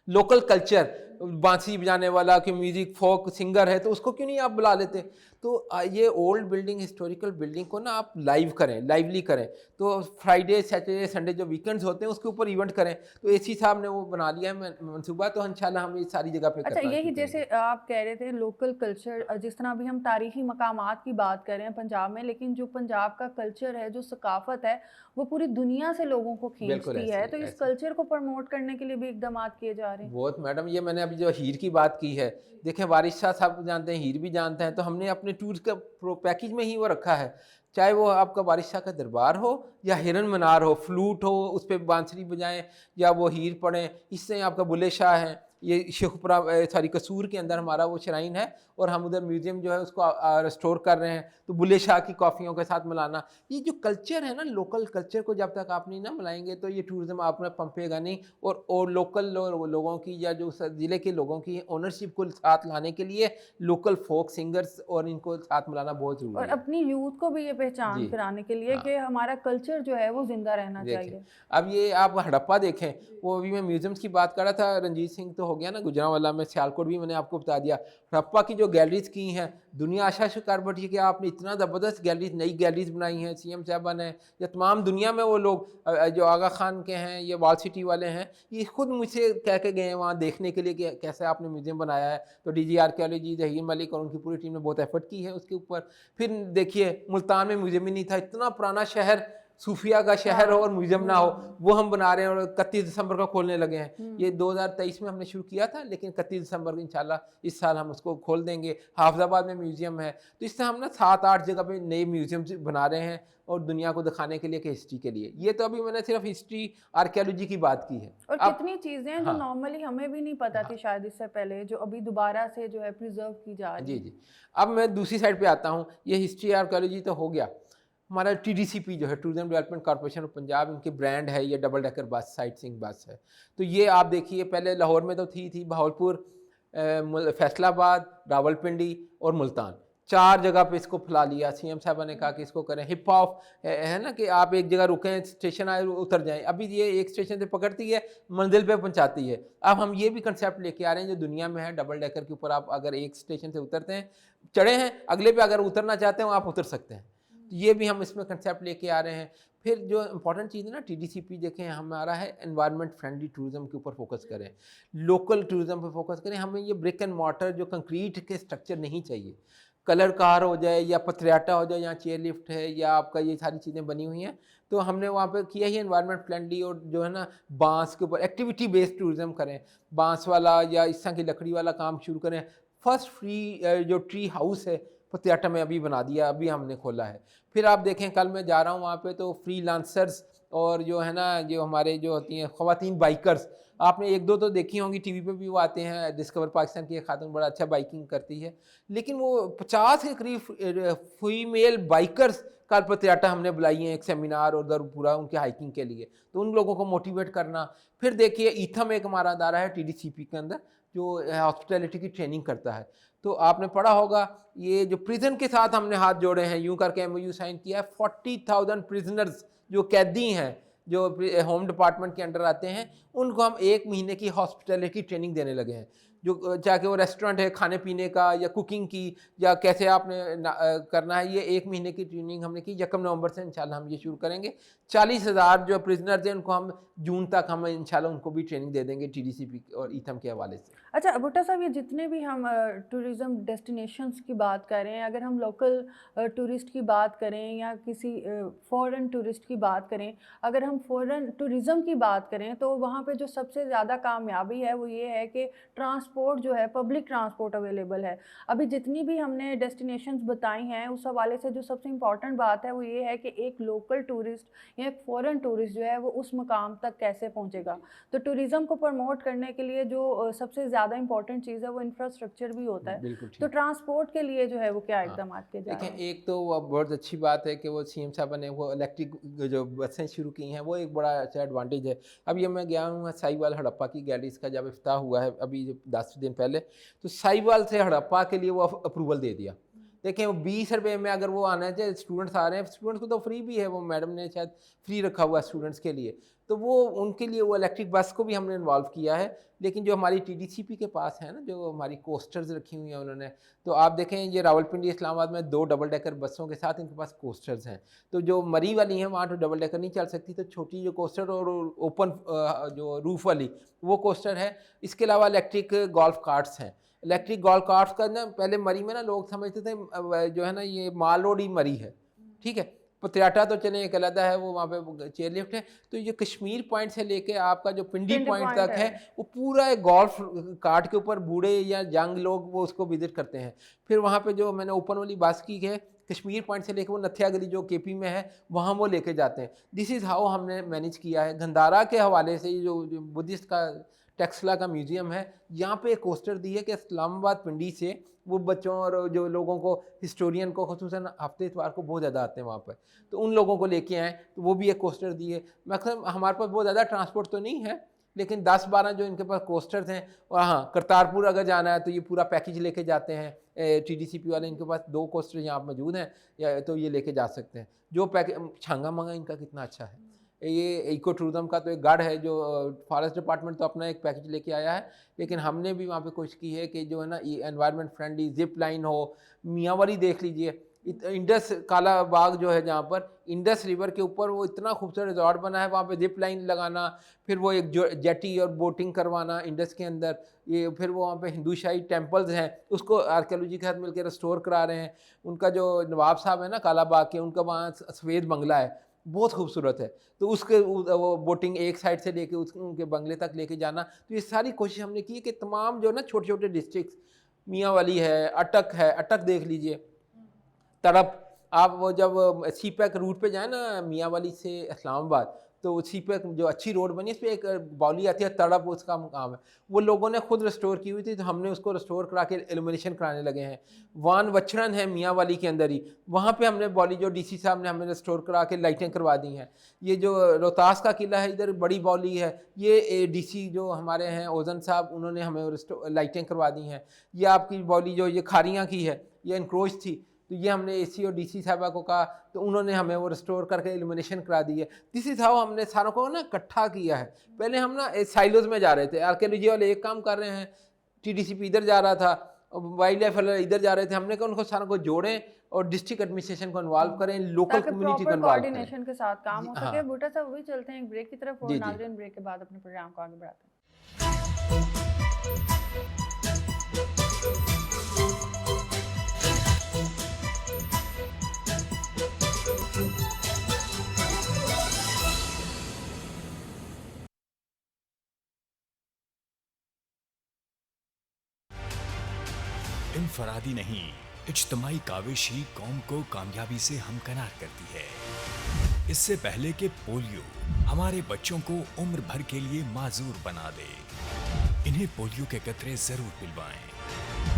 लोकल कल्चर, बांसुरी बजाने वाला कि म्यूजिक फोक सिंगर है, तो उसको क्यों नहीं आप बुला लेते? तो ये ओल्ड बिल्डिंग, हिस्टोरिकल बिल्डिंग को ना आप लाइव करें, लाइवली करें। तो फ्राइडे, सैटरडे, संडे जो वीकेंड्स होते हैं उसके ऊपर इवेंट करें। तो एसी साहब ने वो बना लिया है मनसूबा, तो इंशाल्लाह हम ये सारी जगह पे अच्छा, यही जैसे आप कह रहे थे लोकल कल्चर, जिस तरह अभी हम तारीखी मकामात की बात कर रहे हैं पंजाब में, लेकिन जो पंजाब का कल्चर है, जो सकाफत है, वो पूरी दुनिया से लोगों को खींचती है, तो इस कल्चर को प्रमोट करने के लिए भी इकदाम किए जा रहे हैं। बहुत मैडम, ये मैंने अभी जो हीर की बात की है, देखें वारिस शाह साहब जानते हैं, हीर भी जानते हैं, तो हमने अपने टूर का पैकेज में ही वो रखा है, चाहे वो आपका वारिस शाह का दरबार हो या हिरन मनार हो, फ्लूट हो, उस पर बांसुरी बजाएं, या वो हीर पढ़ें, इससे आपका बुले शाह हैं, ये शेखुपुरा सॉरी कसूर के अंदर हमारा वो श्राइन है और हम उधर म्यूज़ियम जो है उसको रिस्टोर कर रहे हैं। तो बुल्ले शाह की कॉफ़ियों के साथ मिलाना, ये जो कल्चर है ना, लोकल कल्चर को जब तक आप नहीं ना मिलाएंगे तो ये टूरिज़्म आप में पंपेगा नहीं। और लोकल लोगों की या जो ज़िले के लोगों की ओनरशिप को साथ लाने के लिए लोकल फोक सिंगर्स और इनको साथ मिलाना बहुत ज़रूरी और है। अपनी यूथ को भी ये पहचान जी, कराने के लिए हाँ। कि हमारा कल्चर जो है वो जिंदा रहना देखें, चाहिए। अब ये आप हड़प्पा देखें, वो अभी मैं म्यूज़ियम्स की बात कर रहा था, रंजीत सिंह तो हो गया ना गुजरांवाला में, सियालकोट भी मैंने आपको बता दिया। हड़प्पा की जो गैलरीज़ की हैं, दुनिया आशा शुक्र बैठी है कि आपने इतना ज़बरदस्त गैलरीज़, नई गैलरीज़ बनाई हैं, सीएम साहबान हैं या तमाम दुनिया में वो लोग जो आगा खान के हैं, ये वॉल सिटी वाले हैं, ये खुद मुझसे कह के गए हैं वहाँ देखने के लिए कि कैसे आपने म्यूज़ियम बनाया है। तो डीजी आर्कियोलॉजी जहीर मलिक और उनकी पूरी टीम ने बहुत एफर्ट की है उसके ऊपर। फिर देखिए मुल्तान में म्यूज़ियम ही नहीं था, इतना पुराना शहर, सूफिया का शहर हो और म्यूजियम ना हो, वो हम बना रहे हैं और 31 दिसंबर को खोलने लगे हैं। ये 2023 में हमने शुरू किया था, लेकिन 31 दिसंबर को इंशाल्लाह इस साल हम उसको खोल देंगे। हाफिजाबाद में म्यूजियम है, तो इससे हम ना 7-8 जगह पे नए म्यूजियम बना रहे हैं और दुनिया को दिखाने के लिए कि हिस्ट्री के लिए। ये तो अभी मैंने सिर्फ हिस्ट्री आर्कियोलॉजी की बात की है। और अब कितनी चीजें हैं जो हाँ, नॉर्मली हमें भी नहीं पता थी शायद इससे पहले, जो अभी दोबारा से जो है प्रिजर्व की जा रही जी है। जी। अब मैं दूसरी साइड पे आता हूँ, ये हिस्ट्री आर्कियोलॉजी तो हो गया। हमारा टीडीसीपी जो है, tourism development corporation of Punjab, इनकी ब्रांड है ये double decker bus, sight seeing बस है। तो ये आप देखिए, पहले लाहौर में तो थी बहावलपुर, फैसलाबाद, रावलपिंडी और मुल्तान, 4 जगह पे इसको फैला लिया। सीएम साहब ने कहा कि इसको करें हिप हॉप, है ना, कि आप एक जगह रुकें, स्टेशन आए उतर जाएं। अभी ये एक स्टेशन से पकड़ती है, मंजिल पे पहुंचाती है। अब हम ये भी कंसेप्ट लेके आ रहे हैं जो दुनिया में है, डबल डेकर के ऊपर आप अगर एक स्टेशन से उतरते हैं, चढ़े हैं, अगले पे अगर उतरना चाहते हो आप उतर सकते हैं। तो ये भी हम इसमें कंसेप्ट लेके आ रहे हैं। फिर जो इंपॉर्टेंट चीज़ है ना, टीडीसीपी देखें हमारा है एनवायरनमेंट फ्रेंडली टूरिज्म के ऊपर फोकस करें, लोकल टूरिज्म पे फोकस करें। हमें ये ब्रिक एंड मॉर्टर जो कंक्रीट के स्ट्रक्चर नहीं चाहिए, कलर कार हो जाए या पथरियाटा हो जाए, यहाँ चेयर लिफ्ट है या आपका ये सारी चीज़ें बनी हुई हैं। तो हमने वहाँ पे किया ही एनवायरनमेंट फ्रेंडली, और जो है ना बांस के ऊपर एक्टिविटी बेस्ड टूरिज्म करें, बांस वाला या इस तरह की लकड़ी वाला काम शुरू करें। फर्स्ट फ्री जो ट्री हाउस है पतियाटा में अभी बना दिया, अभी हमने खोला है। फिर आप देखें, कल मैं जा रहा हूँ वहाँ पे, तो फ्रीलांसर्स और जो है ना, जो हमारे जो होती हैं ख़वातीन बाइकर्स, आपने 1-2 तो देखी होंगी टीवी पे भी, वो आते हैं। डिस्कवर पाकिस्तान की एक खातून बड़ा अच्छा बाइकिंग करती है, लेकिन वो 50 के करीब फीमेल बाइकर्स कल पतियाटा हमने बुलाई हैं, एक सेमिनार और उधर पूरा उनके हाइकिंग के लिए, तो उन लोगों को मोटिवेट करना। फिर देखिए ईथम एक हमारा अदारा है टीडीसीपी के अंदर जो हॉस्पिटैलिटी की ट्रेनिंग करता है। तो आपने पढ़ा होगा, ये जो प्रिजन के साथ हमने हाथ जोड़े हैं, यूं करके एमओयू साइन किया है। 40,000 प्रिजनर्स जो कैदी हैं, जो होम डिपार्टमेंट के अंडर आते हैं, उनको हम 1 महीने की हॉस्पिटैलिटी ट्रेनिंग देने लगे हैं। जो चाहे वो रेस्टोरेंट है खाने पीने का या कुकिंग की या कैसे आपने करना है, ये 1 महीने की ट्रेनिंग हमने की। 1 नवंबर से इंशाल्लाह हम ये शुरू करेंगे। 40,000 जो प्रिजनर्स हैं उनको हम जून तक हम इंशाल्लाह उनको भी ट्रेनिंग दे देंगे टीडीसीपी और ईथम के हवाले से। अच्छा भुट्टा साहब, ये जितने भी हम टूरिज़्म डेस्टिनेशंस की बात कर रहे हैं, अगर हम लोकल टूरिस्ट की बात करें या किसी फॉरेन टूरिस्ट की बात करें, अगर हम फॉरेन टूरिज़्म की बात करें तो वहाँ पे जो सबसे ज़्यादा कामयाबी है वो ये है कि ट्रांसपोर्ट जो है, पब्लिक ट्रांसपोर्ट अवेलेबल है। अभी जितनी भी हमने डेस्टिनेशंस बताई हैं, उस हवाले से जो सबसे इम्पॉर्टेंट बात है वो ये है कि एक लोकल टूरिस्ट या एक फॉरेन टूरिस्ट जो है वो उस मकाम तक कैसे पहुँचेगा। तो टूरिज़्म को प्रमोट करने के लिए जो सबसे ज़्यादा इंपॉर्टेंट चीज़ है वो इंफ्रास्ट्रक्चर भी होता है। बिल्कुल तो ठीक। ट्रांसपोर्ट के लिए जो है वो क्या हाँ, इकदाम किए जा रहे देखें, हैं? एक तो वो बहुत अच्छी बात है कि वो सीएम साहब ने वो इलेक्ट्रिक जो बसें शुरू की हैं, वो एक बड़ा अच्छा एडवांटेज है। अब ये मैं गया हूँ साहिवाल हड़प्पा की गैलरीज का जब इफ्ताह हुआ है अभी 10 दिन पहले, तो साहिवाल से हड़प्पा के लिए वो अप्रूवल दे दिया। देखें, वो 20 रुपये में अगर वो आना चाहिए, स्टूडेंट्स आ रहे हैं, स्टूडेंट्स को तो फ्री भी है, वो मैडम ने शायद फ्री रखा हुआ है स्टूडेंट्स के लिए, तो वो उनके लिए वो इलेक्ट्रिक बस को भी हमने इन्वॉल्व किया है। लेकिन जो हमारी टीडीसीपी के पास है ना, जो हमारी कोस्टर्स रखी हुई हैं उन्होंने, तो आप देखें ये रावलपिंडी इस्लामाबाद में 2 डबल डेकर बसों के साथ इनके पास कोस्टर्स हैं। तो जो मरी वाली हैं वहाँ तो डबल डेकर नहीं चल सकती, तो छोटी जो कोस्टर और ओपन जो रूफ वाली वो कोस्टर है। इसके अलावा इलेक्ट्रिक गोल्फ कार्ट्स हैं। इलेक्ट्रिक गोल्फ कार्ट्स का ना, पहले मरी में ना लोग समझते थे जो है ना ये माल रोड ही मरी है, ठीक है, पतियाटा तो चले एक अलग है, वो वहाँ पे चेयर लिफ्ट है। तो ये कश्मीर पॉइंट से लेके आपका जो पिंडी पॉइंट तक है, वो पूरा एक गोल्फ कार्ट के ऊपर बूढ़े या यंग लोग वो उसको विजिट करते हैं। फिर वहाँ पे जो मैंने ओपन वाली बात की है, कश्मीर पॉइंट से लेकर वो नथिया गली जो केपी में है, वहाँ वो लेके जाते हैं। दिस इज़ हाउ हमने मैनेज किया है। गंदारा के हवाले से जो बुद्धिस्ट का टेक्सला का म्यूज़ियम है, यहाँ पे एक कोस्टर दी है कि इस्लामाबाद पिंडी से वो बच्चों और जो लोगों को, हिस्टोरियन को, ख़ुसूसन हफ्ते इतवार को बहुत ज़्यादा आते हैं वहाँ पर, तो उन लोगों को लेके आएँ, तो वो भी एक कोस्टर दी है। मैक्सिमम हमारे पास बहुत ज़्यादा ट्रांसपोर्ट तो नहीं है, लेकिन 10-12 जो इनके पास कोस्टर्स हैं। और हाँ, करतारपुर अगर जाना है तो ये पूरा पैकेज लेके जाते हैं TDCP वाले, इनके पास 2 कोस्टर यहाँ मौजूद हैं, या तो ये लेके जा सकते हैं। जो पैकेज छांगा मंगा इनका कितना अच्छा है। ये इको टूरिज्म का तो एक गढ़ है, जो फॉरेस्ट डिपार्टमेंट तो अपना एक पैकेज लेके आया है, लेकिन हमने भी वहाँ पे कोशिश की है कि जो है ना ये एनवायरनमेंट फ्रेंडली जिप लाइन हो। मियांवारी देख लीजिए, इंडस काला बाग जो है, जहाँ पर इंडस रिवर के ऊपर वो इतना खूबसूरत रिजॉर्ट बना है, वहाँ पे जिप लाइन लगाना, फिर वो एक जो जेटी और बोटिंग करवाना इंडस के अंदर, ये फिर वो वहाँ पे हिंदू शाही टेम्पल्स हैं, उसको आर्कियोलॉजी के साथ मिलकर रेस्टोर करा रहे हैं। उनका जो नवाब साहब है ना काला बाग के, उनका वहाँ सफ़ेद बंगला है, बहुत खूबसूरत है, तो उसके वो बोटिंग एक साइड से लेके उनके बंगले तक लेके जाना। तो ये सारी कोशिश हमने की है कि तमाम जो ना छोटे छोटे डिस्ट्रिक्ट, मियांवाली है, अटक है, अटक देख लीजिए, तड़प, आप वो जब सीपैक रूट पे जाए ना मियांवाली से इस्लामाबाद, तो सीपैक जो अच्छी रोड बनी है, इस पर एक बाउली आती है तड़प, उसका मुकाम है, वो लोगों ने खुद रिस्टोर की हुई थी, तो हमने उसको रिस्टोर करा के इल्यूमिनेशन कराने लगे हैं। वान वचड़न है मियांवाली के अंदर ही, वहाँ पे हमने बाउली जो DC साहब ने हमें रिस्टोर करा के लाइटें करवा दी हैं। ये जो रोहतास का किला है, इधर बड़ी बाउली है, ये DC जो हमारे हैं ओजन साहब, उन्होंने हमें लाइटें करवा दी हैं। ये आपकी बाउली जो ये खारियाँ की है, ये इनक्रोच थी, तो ये हमने AC और DC साहबा को कहा, तो उन्होंने हमें वो रिस्टोर करके इल्यूमिनेशन करा दी है। DC साहब हमने सारों को ना इकट्ठा किया है। पहले हम ना साइलोज में जा रहे थे, आर्कियोलॉजी वाले एक काम कर रहे हैं, TDCP इधर जा रहा था, वाइल्ड लाइफ वाले इधर जा रहे थे, हमने कहा उनको सारों को जोड़ें और डिस्ट्रिक्ट एडमिनिस्ट्रेशन को इन्वॉल्व करें, लोकल कम्युनिटी को इन्वॉल्व करें, कोऑर्डिनेशन के साथ काम हो सके। बूटा साहब वही चलते हैं एक ब्रेक की तरफ, और जी। नाज़रीन ब्रेक के बाद अपने प्रोग्राम को आगे बढ़ाते हैं। इनफरादी नहीं, इज्तिमाई काविश ही कौम को कामयाबी से हमकनार करती है। इससे पहले कि पोलियो हमारे बच्चों को उम्र भर के लिए माजूर बना दे, इन्हें पोलियो के कतरे जरूर पिलवाएं।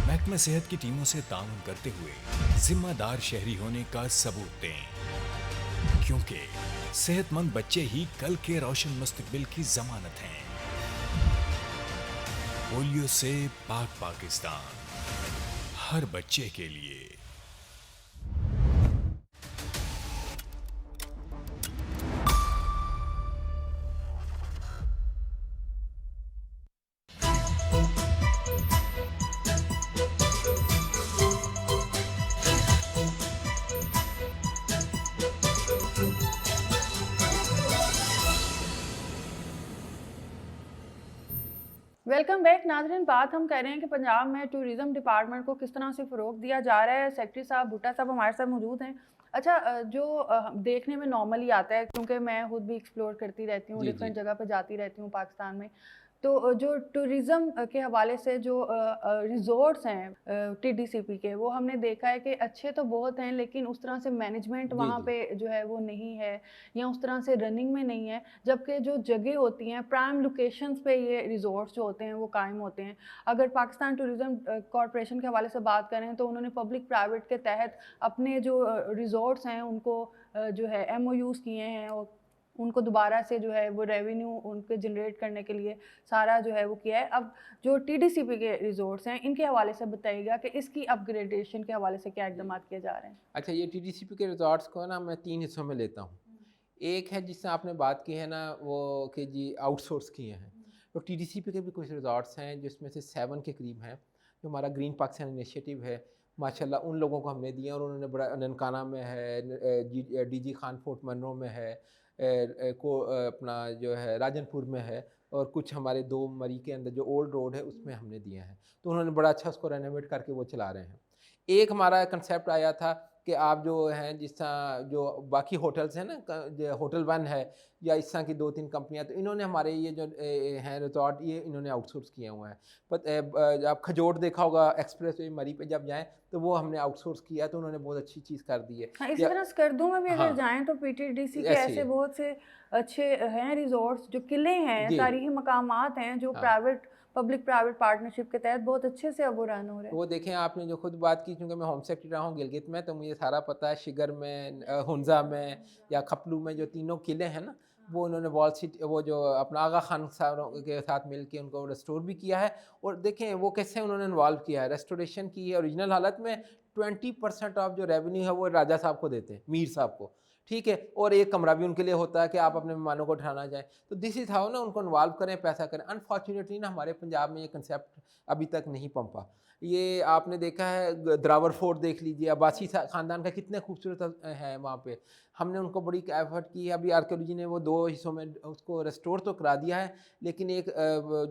महकमा सेहत की टीमों से ताउन करते हुए जिम्मेदार शहरी होने का सबूत दें, क्योंकि सेहतमंद बच्चे ही कल के रोशन मुस्तकबिल की जमानत हैं। पोलियो से पाक पाकिस्तान, हर बच्चे के लिए। वेलकम बैक नाज़रीन। बात हम कह रहे हैं कि पंजाब में टूरिज्म डिपार्टमेंट को किस तरह से फ़रोग दिया जा रहा है। सेक्रेटरी साहब भुट्टा साहब हमारे साथ मौजूद हैं। अच्छा, जो देखने में नॉर्मली आता है, क्योंकि मैं खुद भी एक्सप्लोर करती रहती हूँ, डिफरेंट जगह पे जाती रहती हूँ पाकिस्तान में, तो जो टूरिज़्म के हवाले से जो रिज़ॉर्ट्स हैं TDCP के, वो हमने देखा है कि अच्छे तो बहुत हैं, लेकिन उस तरह से मैनेजमेंट वहाँ पे जो है वो नहीं है, या उस तरह से रनिंग में नहीं है। जबकि जो जगह होती हैं प्राइम लोकेशंस पे, ये रिज़ॉर्ट्स जो होते हैं वो कायम होते हैं। अगर पाकिस्तान टूरिज़्म कॉरपोरेशन के हवाले से बात करें तो उन्होंने पब्लिक प्राइवेट के तहत अपने जो रिज़ॉर्ट्स हैं उनको जो है MOUs किए हैं, और उनको दोबारा से जो है वो रेवेन्यू उनके जनरेट करने के लिए सारा जो है वो किया है। अब जो TDCP के रिजॉर्ट्स हैं, इनके हवाले से बताइएगा कि इसकी अपग्रेडेशन के हवाले से क्या इकदाम किए जा रहे हैं। अच्छा, ये TDCP के रिजॉर्ट्स को ना मैं 3 हिस्सों में लेता हूँ। एक है जिससे आपने बात की है ना, वो कि जी आउटसोर्स किए हैं, तो TDCP के भी कुछ रिजॉर्ट्स हैं जिसमें से 7 के करीब हैं, जो हमारा ग्रीन पाकिस्तान इनिशिएटिव है, माशाल्लाह उन लोगों को हमने दिया, और उन्होंने बड़ा, ननकाना में है, DG खान फोर्ट मनरो में है, को अपना जो है राजनपुर में है, और कुछ हमारे 2 मरी के अंदर जो ओल्ड रोड है उसमें हमने दिए हैं। तो उन्होंने बड़ा अच्छा उसको रेनोवेट करके वो चला रहे हैं। एक हमारा कंसेप्ट आया था कि आप जो हैं जिस तरह जो बाकी होटल्स हैं ना, जो होटल वन है या इस तरह की 2-3 कंपनियां, तो इन्होंने हमारे ये जो हैं रिजॉर्ट, ये इन्होंने आउटसोर्स किए हुए हैं। पर आप खजोट देखा होगा एक्सप्रेस वे मरी पे जब जाएं तो वो हमने आउटसोर्स किया है, तो उन्होंने बहुत अच्छी चीज़ कर दी है। हाँ, इसी तरह स्कर्दू में भी अगर हाँ, जाएं तो पीटीडीसी के ऐसे ऐसे ही बहुत से अच्छे हैं रिजॉर्ट्स, जो किले हैं, जी, तारीखी मकामात हैं, जो हाँ। पब्लिक प्राइवेट पार्टनरशिप के तहत बहुत अच्छे से अब वो रन हो रहे हैं। वो देखें, आपने जो खुद बात की, क्योंकि मैं होम सेक्रेटरी रहा हूँ गिलगित में, तो मुझे सारा पता है। शिगर में, हुंजा में या खपलू में जो तीनों किले हैं ना, वो उन्होंने वॉल सिटी, वो जो अपना आगा खान साहब के साथ मिलके उनको रेस्टोर भी किया है। और देखें वो कैसे उन्होंने इन्वॉल्व किया है, रेस्टोरेशन की है ओरिजिनल हालत में। 20% ऑफ जो रेवेन्यू है वो राजा साहब को देते हैं, मीर साहब को, ठीक है। और एक कमरा भी उनके लिए होता है कि आप अपने मेहमानों को ठहराना जाए। तो दिस इज़ हाउ ना उनको इन्वॉल्व करें, पैसा करें। अनफॉर्चुनेटली ना हमारे पंजाब में ये कंसेप्ट अभी तक नहीं पंपा। ये आपने देखा है, द्रावर फोर्ट देख लीजिए, अब्बासी ख़ानदान का कितने खूबसूरत है वहाँ पे। हमने उनको बड़ी एफर्ट की है। अभी आर्कियोलॉजी ने वो 2 हिस्सों में उसको रेस्टोर तो करा दिया है, लेकिन एक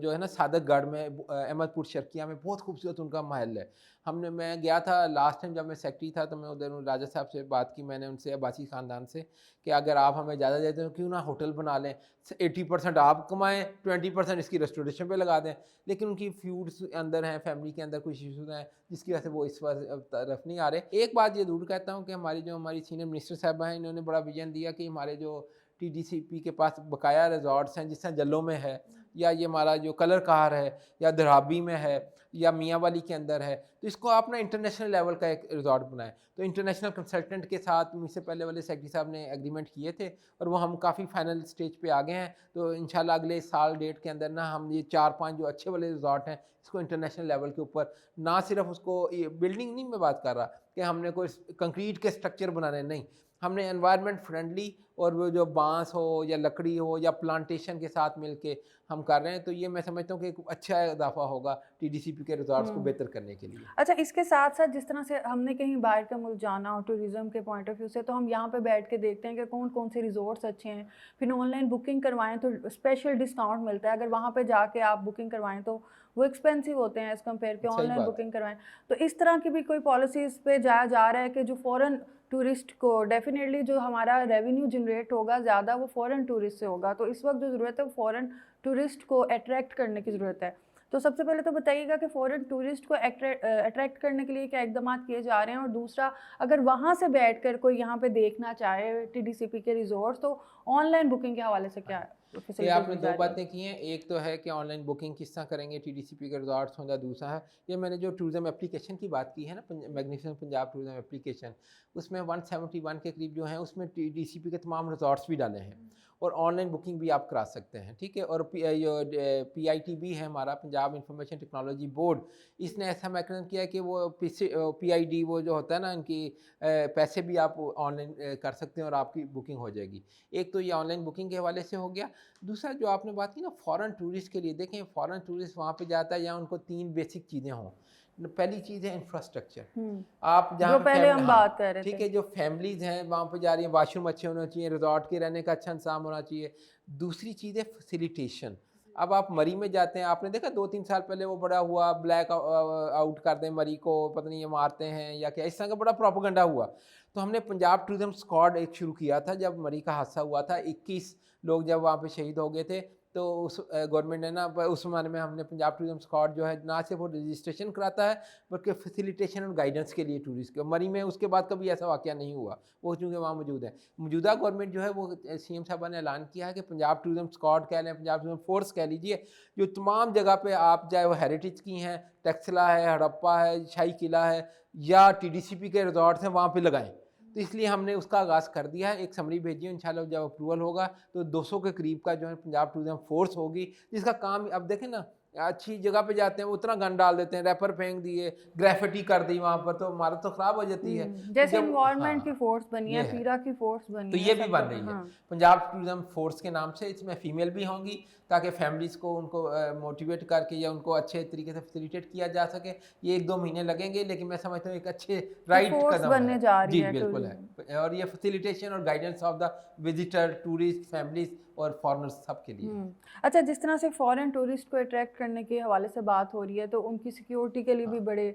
जो है ना सादतगढ़ में, अहमदपुर शर्किया में बहुत खूबसूरत उनका महल है। मैं गया था लास्ट टाइम जब मैं सेक्रेटरी था, तो मैं उधर राजा साहब से बात की मैंने उनसे, अब्बासी ख़ानदान से, कि अगर आप हमें ज़्यादा देते हो क्यों ना होटल बना लें, 80% आप कमाएं, 20% इसकी रेस्टोरेशन पे लगा दें। लेकिन उनकी फ्यूड्स अंदर हैं, फैमिली के अंदर कुछ इशूज़ हैं, जिसकी वजह से वो इस तरफ नहीं आ रहे। एक बात ये ज़रूर कहता हूँ कि हमारी सीनियर मिनिस्टर साहब हैं, इन्होंने बड़ा विजन दिया कि हमारे जो टीडीसीपी के पास बकाया रिजॉर्ट्स हैं, जिस तरह जल्लो में है, या ये हमारा जो कलर कार है, या दराबी में है, या मियाँ वाली के अंदर है, तो इसको आप ना इंटरनेशनल लेवल का एक रिजॉर्ट बनाएं। तो इंटरनेशनल कंसल्टेंट के साथ मुझसे पहले वाले सेक्रेटरी साहब ने एग्रीमेंट किए थे, और वो हम काफ़ी फाइनल स्टेज पे आ गए हैं। तो इंशाल्लाह अगले साल डेट के अंदर ना हम ये 4-5 जो अच्छे वाले रिजॉर्ट हैं, इसको इंटरनेशनल लेवल के ऊपर, ना सिर्फ उसको ये बिल्डिंग नहीं मैं बात कर रहा कि हमने कोई कंक्रीट के स्ट्रक्चर बनाने, नहीं, हमने एनवायरनमेंट फ्रेंडली और वो जो बांस हो या लकड़ी हो या प्लांटेशन के साथ मिलके हम कर रहे हैं। तो ये मैं समझता हूँ कि एक अच्छा इजाफा होगा टीडीसीपी के रिजॉर्ट्स को बेहतर करने के लिए। अच्छा, इसके साथ साथ जिस तरह से हमने कहीं बाहर का मुल्क जाना हो टूरिज्म के पॉइंट ऑफ व्यू से, तो हम यहाँ पे बैठ के देखते हैं कि कौन कौन से रिजॉर्ट्स अच्छे हैं। फिर ऑनलाइन बुकिंग करवाएं तो स्पेशल डिस्काउंट मिलता है। अगर वहाँ पे जाके आप बुकिंग करवाएं तो वो एक्सपेंसिव होते हैं एज़ कम्पेयर के ऑनलाइन बुकिंग करवाएं। तो इस तरह की भी कोई पॉलिसीज़ पे जाया जा रहा है कि जो फ़ॉरेन टूरिस्ट को, डेफिनेटली जो हमारा रेवेन्यू जनरेट होगा ज़्यादा वो फ़ॉरेन टूरिस्ट से होगा। तो इस वक्त जो ज़रूरत है वो फ़ॉरेन टूरिस्ट को अट्रैक्ट करने की ज़रूरत है। तो सबसे पहले तो बताइएगा कि फ़ॉरेन टूरिस्ट को अट्रैक्ट करने के लिए क्या इकदाम किए जा रहे हैं, और दूसरा, अगर वहाँ से बैठकर कोई यहाँ पे देखना चाहे टीडीसीपी के रिजॉर्ट्स, तो ऑनलाइन बुकिंग के हवाले से क्या ये आपने 2 बातें की हैं। एक तो है कि ऑनलाइन बुकिंग किस तरह करेंगे टीडीसीपी के रिजॉर्ट्स हों, या दूसरा है ये मैंने जो टूरिज्म एप्लीकेशन की बात की है ना, मैग्निफिसेंट पंजाब टूरिज्म एप्लीकेशन, उसमें 171 के करीब जो हैं उसमें टीडीसीपी के तमाम रिजॉर्ट्स भी डाले हैं, और ऑनलाइन बुकिंग भी आप करा सकते हैं, ठीक है। और PITB है हमारा, पंजाब इंफॉर्मेशन टेक्नोलॉजी बोर्ड, इसने ऐसा मैकेनिज्म किया है कि वो PID वो जो होता है ना, इनकी पैसे भी आप ऑनलाइन कर सकते हैं और आपकी बुकिंग हो जाएगी। एक तो ये ऑनलाइन बुकिंग के हवाले से हो गया। दूसरा जो आपने बात की ना फॉरेन टूरिस्ट के लिए, देखें फॉरेन टूरिस्ट वहाँ पे जाता है या उनको 3 बेसिक चीज़ें हों। पहली चीज़ है इंफ्रास्ट्रक्चर। आप जहाँ जो पहले हम बात कर रहे थे, ठीक है, जो फैमिलीज़ हैं वहाँ पे जा रही हैं, वाशरूम अच्छे होने चाहिए, रिजॉर्ट के रहने का अच्छा इंतजाम होना चाहिए। दूसरी चीज़ है फैसिलिटेशन। अब आप मरी में जाते हैं, आपने देखा 2-3 साल पहले वो बड़ा हुआ, ब्लैक आउट कर दें मरी को, पता नहीं ये मारते हैं या क्या, इस तरह का बड़ा प्रोपेगेंडा हुआ। तो हमने पंजाब टूरिज्म स्क्वाड एक शुरू किया था जब मरी का हादसा हुआ था। 21 लोग जब वहाँ पे शहीद हो गए थे, तो उस गवर्नमेंट ने ना, उस ज़माने में हमने पंजाब टूरिज्म स्क्वाड जो है ना सिर्फ वो रजिस्ट्रेशन कराता है, बल्कि फैसिलिटेशन और गाइडेंस के लिए टूरिस्ट के। मरी में उसके बाद कभी ऐसा वाक़या नहीं हुआ, वो चूँकि वहाँ मौजूद है। मौजूदा गवर्नमेंट जो है वो CM साहब ने ऐलान किया है कि पंजाब टूरिज्म स्क्वाड कह लें, पंजाब टूरिज्म फोर्स कह लीजिए, जो तमाम जगह पे आप, चाहे वो हेरिटेज की हैं, टैक्सला है, हड़प्पा है, शाही किला है, या TDCP के रिजॉर्ट्स हैं, वहाँ पे लगाएं। तो इसलिए हमने उसका आगाज़ कर दिया है। एक समरी भेजी है, इंशाल्लाह जब अप्रूवल होगा तो 200 के करीब का जो है पंजाब टूरिज्म फोर्स होगी, जिसका काम, अब देखें ना, अच्छी जगह पे जाते हैं, उतना गंद डाल देते हैं, रैपर फेंक दिए, ग्रेफिटी कर दी वहाँ पर, तो हमारा तो ख़राब हो जाती है। जैसे इन्वायरमेंट की फोर्स बनी है, पीरा की फोर्स बनी है, तो ये भी बन रही है पंजाब टूरिज्म फोर्स के नाम से। इसमें फ़ीमेल भी होंगी, ताकि फैमिलीज़ को उनको मोटिवेट करके या उनको अच्छे तरीके से फैसिलिटेट किया जा सके। ये 1-2 महीने लगेंगे, लेकिन मैं समझता हूँ एक अच्छे राइट फोर्स कदम बनने है। जा रही जी, है बिल्कुल टूरिज्म। है। और ये फैसिलिटेशन और guidance of the visitor, tourist, families और फॉरेनर्स सबके लिए। अच्छा, जिस तरह से फॉरेन टूरिस्ट को अट्रैक्ट करने के हवाले से बात हो रही है, तो उनकी सिक्योरिटी के लिए भी बड़े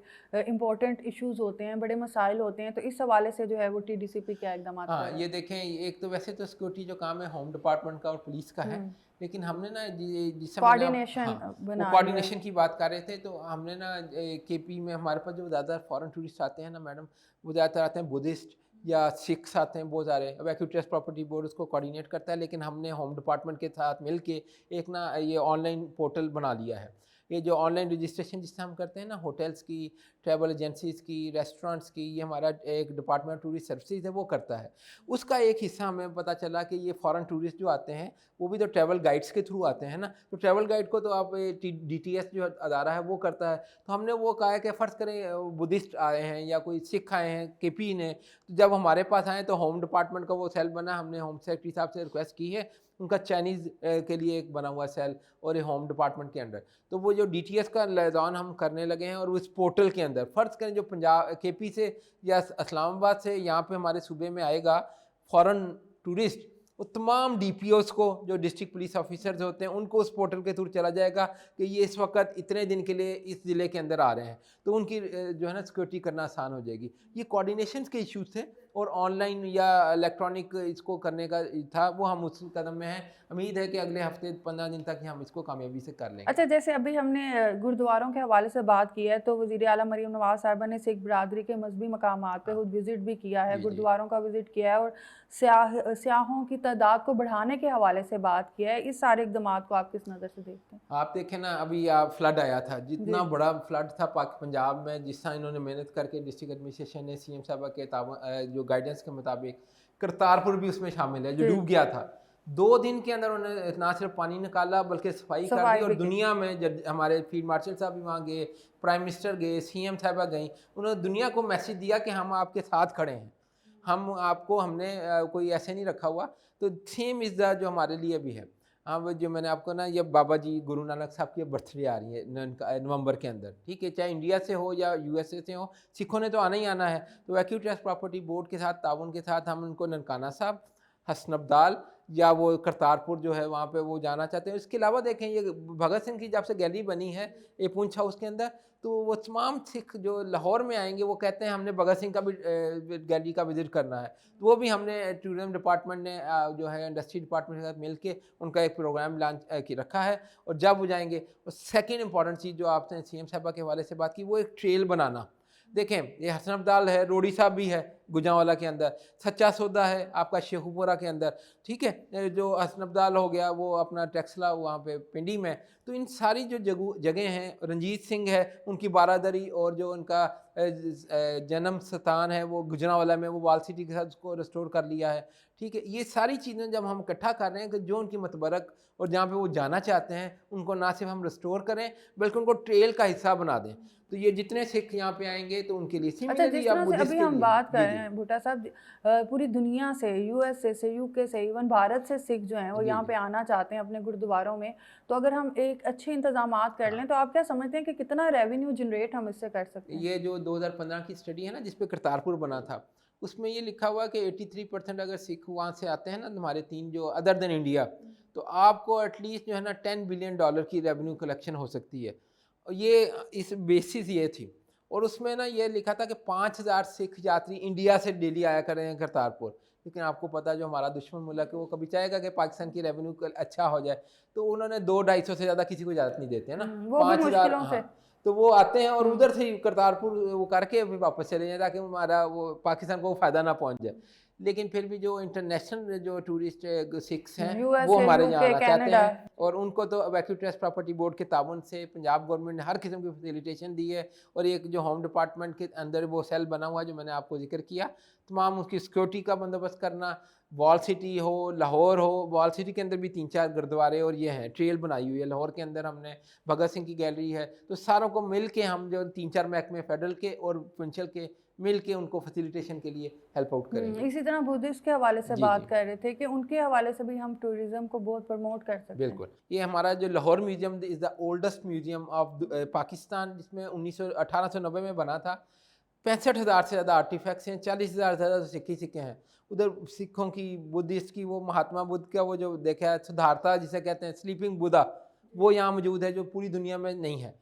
इंपॉर्टेंट इश्यूज होते हैं, बड़े मसाइल होते हैं, तो इस हवाले से जो है वो टीडीसीपी क्या इकदाम कर हाँ, रहा ये है? देखें, एक तो वैसे तो सिक्योरिटी जो काम है होम डिपार्टमेंट का और पुलिस का है, लेकिन हमने ना जिस समय कोऑर्डिनेशन हाँ, वो बना लिया है। कोऑर्डिनेशन की बात कर रहे थे, तो हमने ना केपी में हमारे पास जो ज़्यादा फॉरेन टूरिस्ट आते हैं ना मैडम, वो ज़्यादातर आते हैं बुद्धिस्ट या सिख्स आते हैं बहुत सारे। वैक्यू ट्रस्ट प्रॉपर्टी बोर्ड उसको कोऑर्डिनेट करता है, लेकिन हमने होम डिपार्टमेंट के साथ मिलके एक ना ये ऑनलाइन पोर्टल बना लिया है। ये जो ऑनलाइन रजिस्ट्रेशन जिससे हम करते हैं ना होटल्स की, ट्रैवल एजेंसीज़ की, रेस्टोरेंट्स की, ये हमारा एक डिपार्टमेंट टूरिस्ट सर्विसेज है वो करता है। उसका एक हिस्सा हमें पता चला कि ये फॉरेन टूरिस्ट जो आते हैं वो भी तो ट्रैवल गाइड्स के थ्रू आते हैं ना, तो ट्रैवल गाइड को तो आप डीटीएस जो अदारा है वो करता है। तो हमने वो कहा है कि फ़र्ज़ करें बुद्धिस्ट आए हैं या कोई सिख आए हैं केपी ने, तो जब हमारे पास आए तो होम डिपार्टमेंट का वो सेल बना, हमने होम सेक्रेटरी साहब से रिक्वेस्ट की है, उनका चाइनीज़ के लिए एक बना हुआ सेल और ये होम डिपार्टमेंट के अंडर। तो वो जो डीटीएस का लैज़ान हम करने लगे हैं और उस पोर्टल के अंदर फ़र्ज़ करें जो पंजाब केपी से या इस्लामाबाद से यहाँ पे हमारे सूबे में आएगा फॉरेन टूरिस्ट, वो तमाम डीपीओस को, जो डिस्ट्रिक्ट पुलिस ऑफिसर्स होते हैं, उनको उस पोर्टल के थ्रू चला जाएगा कि ये इस वक्त इतने दिन के लिए इस ज़िले के अंदर आ रहे हैं, तो उनकी जो है ना सिक्योरिटी करना आसान हो जाएगी। ये कोऑर्डिनेशन के इश्यूज थे और ऑनलाइन या इलेक्ट्रॉनिक इसको करने का था, वो हम उस कदम में हैं। उम्मीद है कि अगले हफ्ते 15 दिन तक ही हम इसको कामयाबी से कर लेंगे। अच्छा, जैसे अभी हमने गुरुद्वारों के हवाले से बात की है, तो वज़ीर आला मरीम नवाज़ साहिबा ने सिख बरादरी के मजहबी मकामात पे खुद विज़िट भी किया है, जी, जी। गुरुद्वारों का विज़िट किया है और सियाहों की तादाद को बढ़ाने के हवाले से बात की है। इस सारे इक़दामात को आप किस नज़र से देखते हैं? आप देखें ना, अभी फ्लड आया था, जितना बड़ा फ्लड था पंजाब में, जिस तरह इन्होंने मेहनत करके डिस्ट्रिक्ट एडमिनिस्ट्रेशन ने सीएम साहब के जो गाइडेंस के मुताबिक, करतारपुर भी उसमें शामिल है जो डूब गया था। 2 दिन के अंदर उन्होंने ना सिर्फ पानी निकाला बल्कि सफाई कर दी, और दुनिया में जब हमारे फील्ड मार्शल साहब भी वहाँ गए, प्राइम मिनिस्टर गए, सीएम साहबा गई, उन्होंने दुनिया को मैसेज दिया कि हम आपके साथ खड़े हैं, हमने कोई ऐसे नहीं रखा हुआ। तो सेम इज़्ज़त जो हमारे लिए भी है। अब जो मैंने आपको ना, ये बाबा जी गुरु नानक साहब की बर्थडे आ रही है नवंबर के अंदर, ठीक है, चाहे इंडिया से हो या यूएसए से हो, सिखों ने तो आना ही आना है। तो वैक्यू ट्रस्ट प्रॉपर्टी बोर्ड के साथ ताउन के साथ हम उनको ननकाना साहब, हसन अब्दाल या वो करतारपुर जो है वहाँ पे वो जाना चाहते हैं। इसके अलावा देखें, ये भगत सिंह की जब से गैलरी बनी है ये पूंछ हाउस के अंदर, तो वो तमाम सिख जो लाहौर में आएंगे वो कहते हैं हमने भगत सिंह का भी गैलरी का विज़िट करना है। तो वो भी हमने टूरिज्म डिपार्टमेंट ने जो है इंडस्ट्री डिपार्टमेंट के साथ मिल के उनका एक प्रोग्राम लॉन्च की रखा है, और जब वो जाएंगे। और सेकेंड इंपॉर्टेंट चीज़ जो आपने सीएम साहबा के हवाले से बात की, वो एक ट्रेल बनाना। देखें, ये हसन अब्दाल है, रोडी साहब भी है गुजरांवाला के अंदर, सच्चा सौदा है आपका शेखुपुरा के अंदर, ठीक है, जो हसन अब्दाल हो गया वो अपना टेक्सला वहाँ पे पिंडी में। तो इन सारी जो जगह हैं, रंजीत सिंह है उनकी बारादरी, और जो उनका जन्म स्थान है वो गुजरांवाला में, वो वाल सिटी के साथ उसको रिस्टोर कर लिया है, ठीक है। ये सारी चीज़ें जब हम इकट्ठा कर रहे हैं कि जो उनकी मतबरक और जहाँ पे वो जाना चाहते हैं, उनको ना सिर्फ हम रिस्टोर करें बल्कि उनको ट्रेल का हिस्सा बना दें। तो ये जितने सिख यहाँ पे आएंगे तो उनके लिए अच्छा, जिस तरह से अभी हम बात कर रहे हैं भुट्टा साहब, पूरी दुनिया से, यूएसए से, यूके से, इवन भारत से सिख जो हैं वो यहाँ पे आना चाहते हैं अपने गुरुद्वारों में, तो अगर हम एक अच्छे इंतजामात कर लें तो आप क्या समझते हैं कि कितना रेवेन्यू जनरेट हम इससे कर सकते हैं? ये जो 2015 की स्टडी है ना जिसपे करतारपुर बना था, उसमें ये लिखा हुआ कि 83% अगर सिख वहाँ से आते हैं ना, हमारे 3 जो अदर देन इंडिया, तो आपको एटलीस्ट जो है ना $10 बिलियन की रेवेन्यू कलेक्शन हो सकती है। और ये इस बेसिस ये थी, और उसमें ना ये लिखा था कि 5000 सिख यात्री इंडिया से डेली आया करें करतारपुर। लेकिन आपको पता है जो हमारा दुश्मन मुल्क है वो कभी चाहेगा कि पाकिस्तान की रेवेन्यू अच्छा हो जाए, तो उन्होंने 200-250 से ज़्यादा किसी को इजाज़त नहीं देते हैं ना, वो भी 5000। मुश्किलों से। हाँ, तो वो आते हैं और उधर से ही करतारपुर वो करके फिर वापस चले जाएं, ताकि हमारा वो पाकिस्तान को फ़ायदा ना पहुंच जाए। लेकिन फिर भी जो इंटरनेशनल जो टूरिस्ट सिख्स हैं वो यूएसए, हमारे यहाँ यूके, आना चाहते कनाडा। हैं, और उनको तो वैक्यू ट्रस्ट प्रॉपर्टी बोर्ड के ताउन से पंजाब गवर्नमेंट ने हर किस्म की फैसिलिटेशन दी है। और एक जो होम डिपार्टमेंट के अंदर वो सेल बना हुआ है जो मैंने आपको जिक्र किया, तमाम उसकी सिक्योरिटी का बंदोबस्त करना। वॉल सिटी हो, लाहौर हो, वॉल सिटी के अंदर भी 3-4 गुरुद्वारे और ये हैं, ट्रेल बनाई हुई है। लाहौर के अंदर हमने भगत सिंह की गैलरी है। तो सारों को मिल के हम जो 3-4 महकमे फेडरल के और प्रोविंशियल के मिल के उनको फैसिलिटेशन के लिए हेल्प आउट करेंगे। इसी तरह बुद्धिस्ट के हवाले से जी, बात जी। कर रहे थे कि उनके हवाले से भी हम टूरिज्म को बहुत प्रमोट कर सकते हैं। बिल्कुल, ये हमारा जो Lahore museum is the oldest museum of Pakistan, जिसमें 1890 में बना था। 65,000 से ज़्यादा आर्टिफैक्ट्स हैं, 40,000 से ज़्यादा सिक्के हैं। उधर सिखों की, बुद्धिस्ट की, वो महात्मा बुद्ध का वो जो देखा है सिद्धार्था जिसे कहते हैं स्लीपिंग बुद्धा, वो यहाँ मौजूद है जो पूरी दुनिया में नहीं है।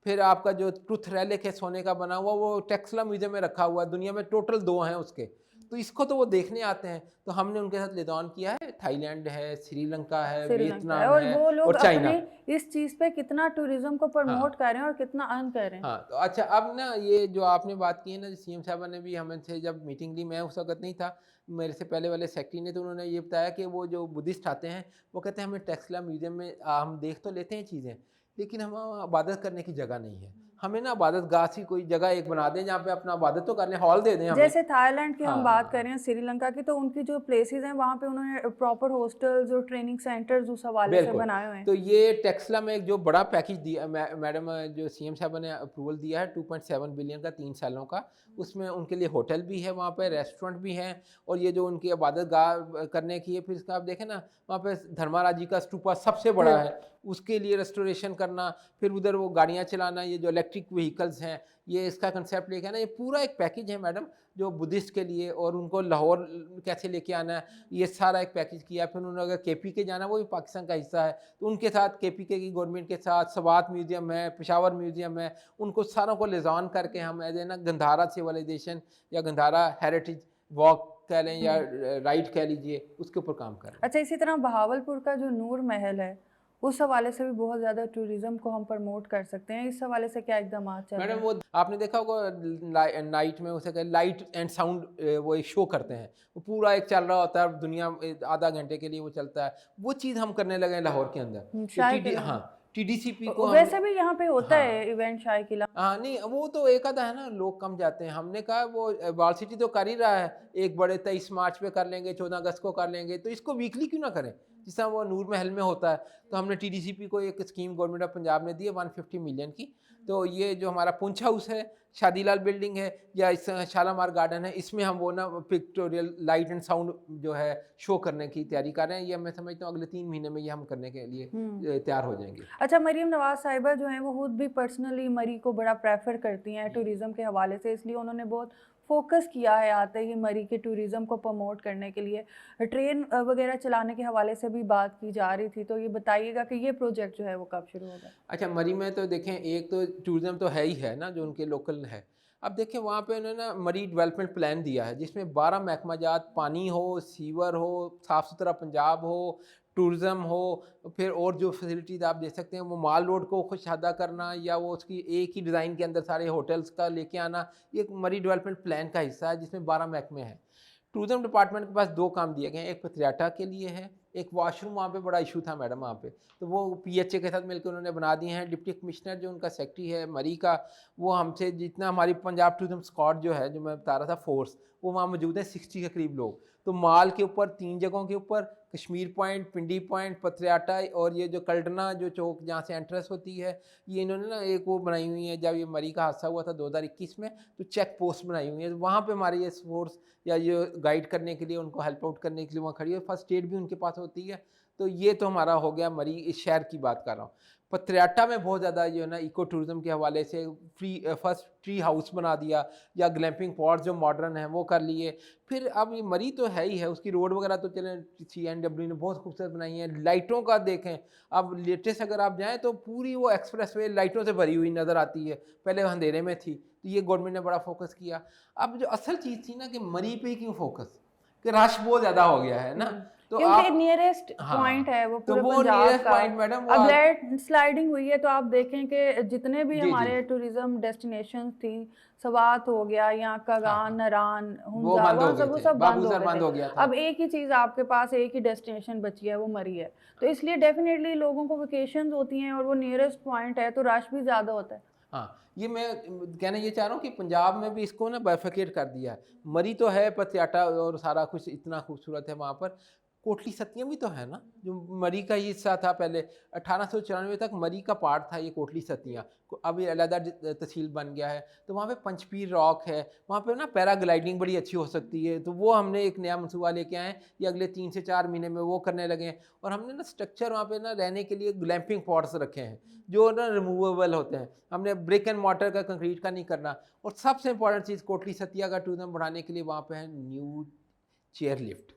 फिर आपका जो ट्रुथ रेलिक है सोने का बना हुआ, वो टेक्सला म्यूज़ियम में रखा हुआ है। दुनिया में टोटल 2 हैं उसके। तो इसको तो वो देखने आते हैं, तो हमने उनके साथ लिदौन किया है। थाईलैंड है, श्रीलंका है, श्रीलंका है, वियतनाम और है वो लोग और चाइना। अपने इस चीज़ पे कितना टूरिज्म को प्रमोट कर रहे हैं और कितना अर्न कर रहे हैं। हाँ, तो अच्छा अब ना ये जो आपने बात की है ना, सीएम साहब ने भी हमसे जब मीटिंग ली, मैं उस वक्त नहीं था, मेरे से पहले वाले सेक्रेटरी ने, तो उन्होंने ये बताया कि वो जो बुद्धिस्ट आते हैं वो कहते हैं हमें टेक्सला म्यूज़ियम में हम देख तो लेते हैं चीज़ें, लेकिन हम वहाँ इबादत करने की जगह नहीं है। हमें ना इबादत गाह सी कोई जगह एक बना दें जहाँ पे अपना इबादत तो कर लें, हॉल दे दें हमें। जैसे थाईलैंड की हम हाँ। बात कर रहे हैं, श्रीलंका की, तो उनकी जो प्लेसेस हैं वहाँ पे उन्होंने प्रॉपर हॉस्टल्स और ट्रेनिंग सेंटर्स उस हवाले से बिल्कुल। बनाए हुए हैं। तो ये टेक्सला में एक जो बड़ा पैकेज दिया मैडम, जो सीएम साहब ने अप्रूवल दिया है 2.7 बिलियन का 3 सालों का, उसमें उनके लिए होटल भी है, वहाँ पे रेस्टोरेंट भी हैं, और ये जो उनकी इबादत गाह करने की है, फिर इसका आप देखें ना वहाँ पे धर्माराज जी का स्तूपा सबसे बड़ा है, उसके लिए रेस्टोरेशन करना, फिर उधर वो गाड़ियाँ चलाना, ये जो इलेक्ट्रिक व्हीकल्स हैं, ये इसका कंसेप्ट लेके आना, ये पूरा एक पैकेज है मैडम जो बुद्धिस्ट के लिए, और उनको लाहौर कैसे लेके आना है, ये सारा एक पैकेज किया। फिर उन्होंने अगर केपी के जाना, वो भी पाकिस्तान का हिस्सा है, तो उनके साथ केपी के की गवर्नमेंट के साथ सवात म्यूज़ियम है, पेशावर म्यूज़ियम है, उनको सारों को लिजान करके हम एज ए ना गंधारा सिविलाइजेशन या गंधारा हेरिटेज वॉक कह लें या राइड कह लीजिए, उसके ऊपर काम कर रहे हैं। अच्छा, इसी तरह बहावलपुर का जो नूर महल है, उस हवाले से भी बहुत ज़्यादा टूरिज्म को हम प्रमोट कर सकते हैं। इस हवाले से क्या इकदाम चल रहे मैडम हैं? वो आपने देखा होगा नाइट में उसे लाइट एंड साउंड वो एक शो करते हैं, वो पूरा एक चल रहा होता है, दुनिया आधा घंटे के लिए वो चलता है, वो चीज़ हम करने लगे हैं लाहौर के अंदर। शाही तो किला। हाँ, टीडीसीपी को वैसे भी यहाँ पे होता हाँ। है इवेंट शाही किला। हाँ, नहीं वो तो एक आधा है ना, लोग कम जाते हैं। हमने कहा वो वाल सिटी तो कर ही रहा है, एक बड़े 23 मार्च पे कर लेंगे, 14 अगस्त को कर लेंगे, तो इसको वीकली क्यों ना करें, जिस तरह वो नूर महल में होता है। तो हमने टीडीसीपी को एक स्कीम गवर्नमेंट ऑफ पंजाब ने दी है 150 मिलियन की। तो ये जो हमारा पुंछ हाउस है, शादीलाल बिल्डिंग है, या इस शालामार गार्डन है, इसमें हम वो ना पिक्टोरियल लाइट एंड साउंड जो है शो करने की तैयारी कर रहे हैं। ये मैं समझता हूँ अगले 3 महीने में ये हम करने के लिए तैयार हो जाएंगे। अच्छा, मरीम नवाज साहिबा जो हैं वो खुद भी पर्सनली मरी को बड़ा प्रेफर करती हैं टूरिज्म के हवाले से, इसलिए उन्होंने बहुत फोकस किया है आते ही मरी के टूरिज्म को प्रमोट करने के लिए। ट्रेन वगैरह चलाने के हवाले से भी बात की जा रही थी, तो ये बताइएगा कि ये प्रोजेक्ट जो है वो कब शुरू होगा? अच्छा, मरी में तो देखें एक तो टूरिज्म तो है ही है ना, जो उनके लोकल है। अब देखें वहाँ पे उन्होंने ना मरी डेवलपमेंट प्लान दिया है, जिसमें 12 महकमा जात, पानी हो, सीवर हो, साफ़ सुथरा पंजाब हो, टूरिज़्म हो, फिर और जो फैसिलिटीज़ आप दे सकते हैं, वो माल रोड को खुशहादा करना, या वो उसकी एक ही डिज़ाइन के अंदर सारे होटल्स का लेके आना, ये एक मरी डेवलपमेंट प्लान का हिस्सा है, जिसमें 12 महकमे हैं। टूरिज्म डिपार्टमेंट के पास 2 काम दिए गए हैं, एक पथरियाटा के लिए है, एक वॉशरूम वहाँ पे बड़ा इशू था मैडम वहाँ पे, तो वो पीएचए के साथ मिलकर उन्होंने बना दिए हैं। डिप्टी कमिश्नर जो उनका सेक्रेटरी है मरी का, वो हमसे जितना हमारी पंजाब टूरिज्म स्क्वाड जो है, जो मैं बता रहा था फोर्स, वो वहाँ मौजूद है 60 के करीब लोग। तो माल के ऊपर 3 जगहों के ऊपर, कश्मीर पॉइंट, पिंडी पॉइंट, पथरियाटा, और ये जो कल्डना जो चौक जहाँ से एंट्रेंस होती है, ये इन्होंने ना एक वो बनाई हुई है। जब ये मरी का हादसा हुआ था 2021 में, तो चेक पोस्ट बनाई हुई है, वहाँ पे हमारी ये फोर्स या ये गाइड करने के लिए, उनको हेल्प आउट करने के लिए वहाँ खड़ी है। फर्स्ट एड भी उनके पास होती है। तो ये तो हमारा हो गया मरी इस शहर की बात कर रहा हूँ। पथरियाटा में बहुत ज़्यादा जो है ना इको टूरिज़्म के हवाले से फर्स्ट ट्री हाउस बना दिया, या ग्लैम्पिंग पॉट जो मॉडर्न है वो कर लिए। फिर अब ये मरी तो है ही है, उसकी रोड वगैरह तो चलें CNW ने बहुत खूबसूरत बनाई है। लाइटों का देखें, अब लेटेस्ट अगर आप जाएँ तो पूरी वो एक्सप्रेसवे लाइटों से भरी हुई नज़र आती है, पहले अंधेरे में थी। तो ये गवर्नमेंट ने बड़ा फोकस किया। अब जो असल चीज़ थी ना कि मरी पे क्यों फोकस, कि रश बहुत ज़्यादा हो गया है ना, तो क्योंकि आप नियरेस्ट हाँ, पॉइंट है वो तो पूरे वो पंजाब नियरेस्ट का। पॉइंट मैडम, अब लैंड स्लाइडिंग हुई है तो आप देखें कि जितने भी जी, हमारे टूरिज्म डेस्टिनेशन थी, सवात हो गया, यहाँ कागान, नरान, वो हुंजा, बंद हो वहाँ सब गए वो थे, सब बंद बाबूसर हो बंद हो गए गया थे। था। अब एक ही चीज़ आपके पास, एक ही डेस्टिनेशन बची है, वो मरी है। तो इसलिए डेफिनेटली लोगों को वेकेशंस होती हैं और वो नियरेस्ट पॉइंट है, तो रश भी ज़्यादा होता है। हाँ, ये मैं कहना ये चाह रहा हूँ कि पंजाब में भी इसको ना बाइफरकेट कर दिया है। मरी तो है, पथरियाटा और सारा कुछ इतना खूबसूरत है वहाँ पर। कोटली सतियाँ भी तो है ना, जो मरी का ही हिस्सा था पहले। 1894 तक मरी का पार्ट था ये कोटली सतियाँ, अब ये अलहदा तहसील बन गया है। तो वहाँ पे पंचपीर रॉक है, वहाँ पे ना पैराग्लाइडिंग बड़ी अच्छी हो सकती है। तो वो हमने एक नया मनसूबा लेके आए हैं, ये अगले 3 से 4 महीने में वो करने लगे हैं। और हमने ना स्ट्रक्चर वहाँ पे ना रहने के लिए ग्लैम्पिंग पॉट्स रखे हैं जो ना रिमूवेबल होते हैं। हमने ब्रिक एंड मॉर्टर का, कंक्रीट का नहीं करना। और सबसे इंपॉर्टेंट चीज़ कोटली सतिया का टूरिज्म बढ़ाने के लिए वहाँ पे है न्यू चेयर लिफ्ट।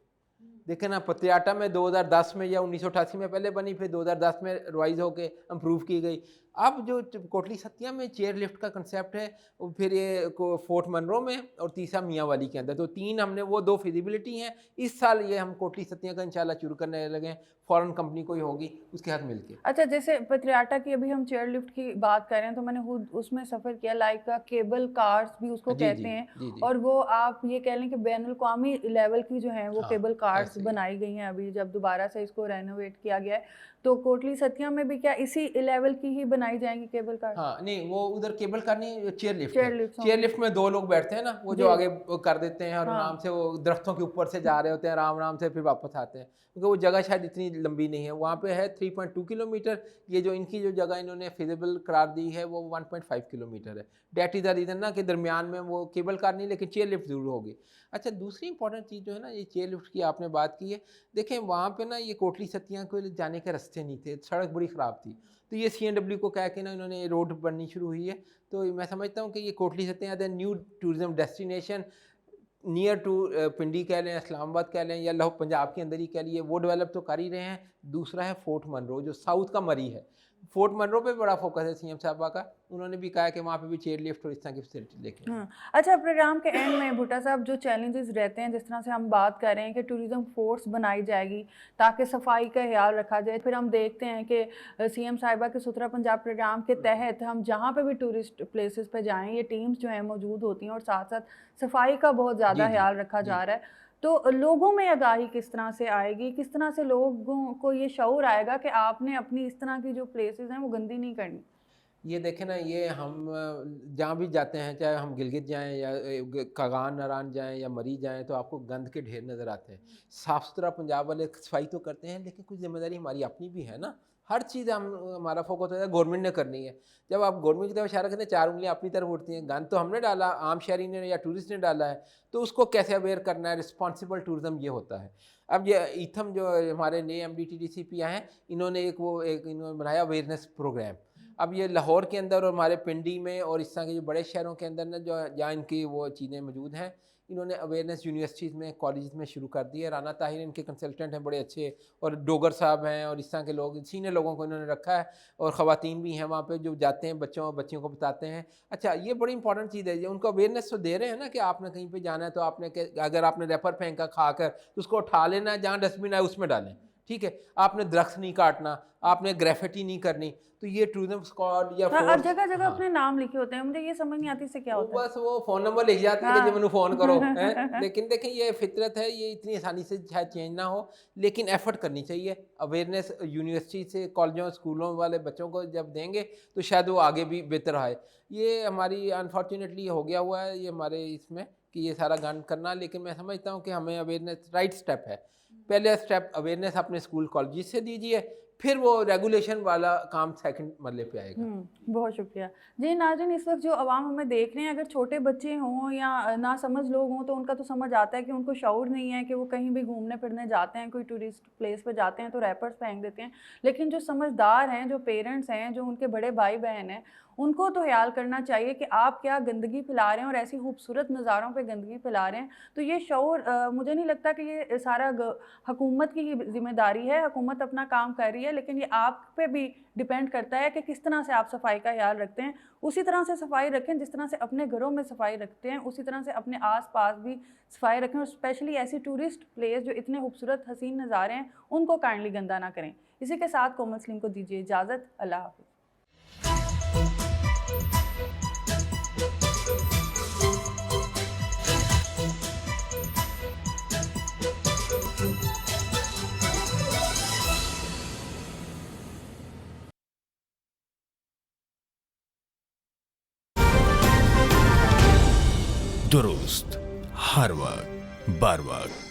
देखें ना, पतियाटा में 2010 में या 1988 में पहले बनी, फिर 2010 में रिवाइज होके इम्प्रूव की गई। अब जो कोटली सतिया में चेयर लिफ्ट का कंसेप्ट है, फिर ये फोर्ट मनरो में और तीसरा मियाँ वाली के अंदर, तो 3 हमने वो 2 फिजिबिलिटी हैं। इस साल ये हम कोटली सतिया का इंशाल्लाह शुरू करने लगे हैं, फॉरेन कंपनी कोई होगी उसके साथ मिलके। अच्छा, जैसे पतियाटा की अभी हम चेयर लिफ्ट की बात कर रहे हैं, तो मैंने खुद उसमें सफ़र किया, लाइक केबल कार्स भी उसको कहते हैं। और वो आप ये कह लें कि बैनुल-अक़वामी लेवल की जो है वो केबल कार्स बनाई गई हैं अभी, जब दोबारा से इसको रेनोवेट किया गया है। तो कोटली सतिया में भी क्या इसी लेवल की ही बनाई जाएंगी केबल कार? हाँ, नहीं, वो उधर केबल कार नहीं, चेयर लिफ्ट में 2 लोग बैठते हैं ना, वो जो आगे कर देते हैं और आराम से वो दरख्तों के ऊपर से जा रहे होते हैं, आराम से फिर वापस आते हैं, क्योंकि वो जगह शायद इतनी लंबी नहीं है। वहाँ पे है 3.2 किलोमीटर। ये जो इनकी जो जगह इन्होंने फिजिबल करार दी है वो 1.5 किलोमीटर है। डेट इज़ द रीज़न ना कि दरमियान में वो केबल कार नहीं, लेकिन चेयर लिफ्ट जरूर होगी। अच्छा, दूसरी इंपॉर्टेंट चीज़ जो है ना, ये चेयर लिफ्ट की आपने बात की है। देखें, वहाँ पे ना ये कोटली सतिया को जाने के रास्ते नहीं थे, सड़क बड़ी ख़राब थी। तो ये CNW को कह के ना इन्होंने रोड बननी शुरू हुई है। तो मैं समझता हूँ कि ये Kotli Sattian the new tourism destination near to Pindi कह लें, इस्लामाबाद कह लें, या लाहौर पंजाब के अंदर ही कह लिए, वो डेवलप तो कर ही रहे हैं। दूसरा है फोर्ट मनरो, जो साउथ का मरी है। फोर्ट मनरो पे बड़ा फोकस है CM साहबा का। उन्होंने भी कहा कि वहाँ पे भी चेयर लिफ्ट और इस तरह की फैसिलिटी लेके। अच्छा, प्रोग्राम के एंड में भुट्टा साहब जो चैलेंजेस रहते हैं, जिस तरह से हम बात कर रहे हैं कि टूरिज्म फोर्स बनाई जाएगी ताकि सफाई का ख्याल रखा जाए, फिर हम देखते हैं कि CM साहिबा के सुथरा पंजाब प्रोग्राम के तहत हम जहाँ पे भी टूरिस्ट प्लेसेस पे जाएँ, ये टीम्स जो हैं मौजूद होती हैं और साथ साथ सफाई का बहुत ज़्यादा ख्याल रखा जा रहा है। तो लोगों में आगाही किस तरह से आएगी, किस तरह से लोगों को ये शऊर आएगा कि आपने अपनी इस तरह की जो प्लेसेस हैं वो गंदी नहीं करनी? ये देखें ना, ये हम जहाँ भी जाते हैं, चाहे हम गिलगित जाएं या कागान नारायण जाएं या मरी जाएं, तो आपको गंद के ढेर नज़र आते हैं। साफ़ सुथरा पंजाब वाले सफाई तो करते हैं, लेकिन कुछ जिम्मेदारी हमारी अपनी भी है ना। हर चीज़ हमारा फोकस होता है गवर्नमेंट ने करनी है। जब आप गवर्नमेंट की तरफ इशारा करते हैं, 4 उंगलियां अपनी तरफ उठती हैं। गंद तो हमने डाला, आम शहरी ने या टूरिस्ट ने डाला है, तो उसको कैसे अवेयर करना है। रिस्पॉन्सिबल टूरिज्म ये होता है। अब ये ईथम जो हमारे नए MDTDCP आए हैं, इन्होंने इन्होंने बनाया अवेयरनेस प्रोग्राम। अब ये लाहौर के अंदर और हमारे पिंडी में और इस तरह के जो बड़े शहरों के अंदर ना, जो जहाँ इनकी वो चीज़ें मौजूद हैं, इन्होंने अवेयरनेस यूनिवर्सिटीज़ में, कॉलेज में शुरू कर दी है। राना ताहिर इनके कंसल्टेंट हैं बड़े अच्छे, और डोगर साहब हैं, और इस तरह के लोग, सीनियर लोगों को इन्होंने रखा है। और ख़वातीन भी हैं वहाँ पे जो जाते हैं, बच्चियों को बताते हैं। अच्छा, ये बड़ी इंपॉर्टेंट चीज़ है, उनको अवेयरनेस तो दे रहे हैं ना कि आपने कहीं पर जाना है तो आपने, अगर आपने रैपर फेंका खाकर तो उसको उठा लेना है, जहाँ डस्टबिन है उसमें डालें, ठीक है। आपने दरख्त नहीं काटना, आपने ग्रेफिटी नहीं करनी। तो ये टूरिज्म स्क्वाड या और जगह जगह अपने नाम लिखे होते हैं, मुझे ये समझ नहीं आती इससे क्या होता है। बस वो फ़ोन नंबर लिख जाते हैं कि मैंने फ़ोन करो है। लेकिन देखें, ये फितरत है, ये इतनी आसानी से शायद चेंज ना हो, लेकिन एफर्ट करनी चाहिए। अवेयरनेस यूनिवर्सिटी से, कॉलेजों, स्कूलों वाले बच्चों को जब देंगे तो शायद वो आगे भी बेहतर आए। ये हमारी अनफॉर्चुनेटली हो गया हुआ है ये हमारे इसमें कि ये सारा गन करना। लेकिन मैं समझता हूँ कि हमें अवेयरनेस राइट स्टेप है। पहले स्टेप अवेयरनेस अपने स्कूल कॉलेज से दीजिए, फिर वो रेगुलेशन वाला काम सेकंड मरले पे आएगा। बहुत शुक्रिया जी। नाज़रीन, इस वक्त जो अवाम हमें देख रहे हैं, अगर छोटे बच्चे हों या ना समझ लोग हों, तो उनका तो समझ आता है कि उनको शऊर नहीं है कि वो कहीं भी घूमने फिरने जाते हैं, कोई टूरिस्ट प्लेस पे जाते हैं तो रैपर्स फेंक देते हैं। लेकिन जो समझदार हैं, जो पेरेंट्स हैं, जो उनके बड़े भाई बहन हैं, उनको तो ख्याल करना चाहिए कि आप क्या गंदगी फैला रहे हैं और ऐसी खूबसूरत नज़ारों पे गंदगी फैला रहे हैं। तो ये शऊर, मुझे नहीं लगता कि ये सारा हुकूमत की ही जिम्मेदारी है। हुकूमत अपना काम कर रही है, लेकिन ये आप पे भी डिपेंड करता है कि किस तरह से आप सफाई का ख्याल रखते हैं। उसी तरह से सफाई रखें जिस तरह से अपने घरों में सफाई रखते हैं, उसी तरह से अपने आसपास भी सफाई रखें। और स्पेशली ऐसी टूरिस्ट प्लेस जो इतने खूबसूरत हसीन नज़ारे हैं, उनको काइंडली गंदा ना करें। इसी के साथ कोमल सलीम को दीजिए इजाज़त। अल्लाह हाफ़िज़। दुरुस्त, हर वक्त, बार वक्त।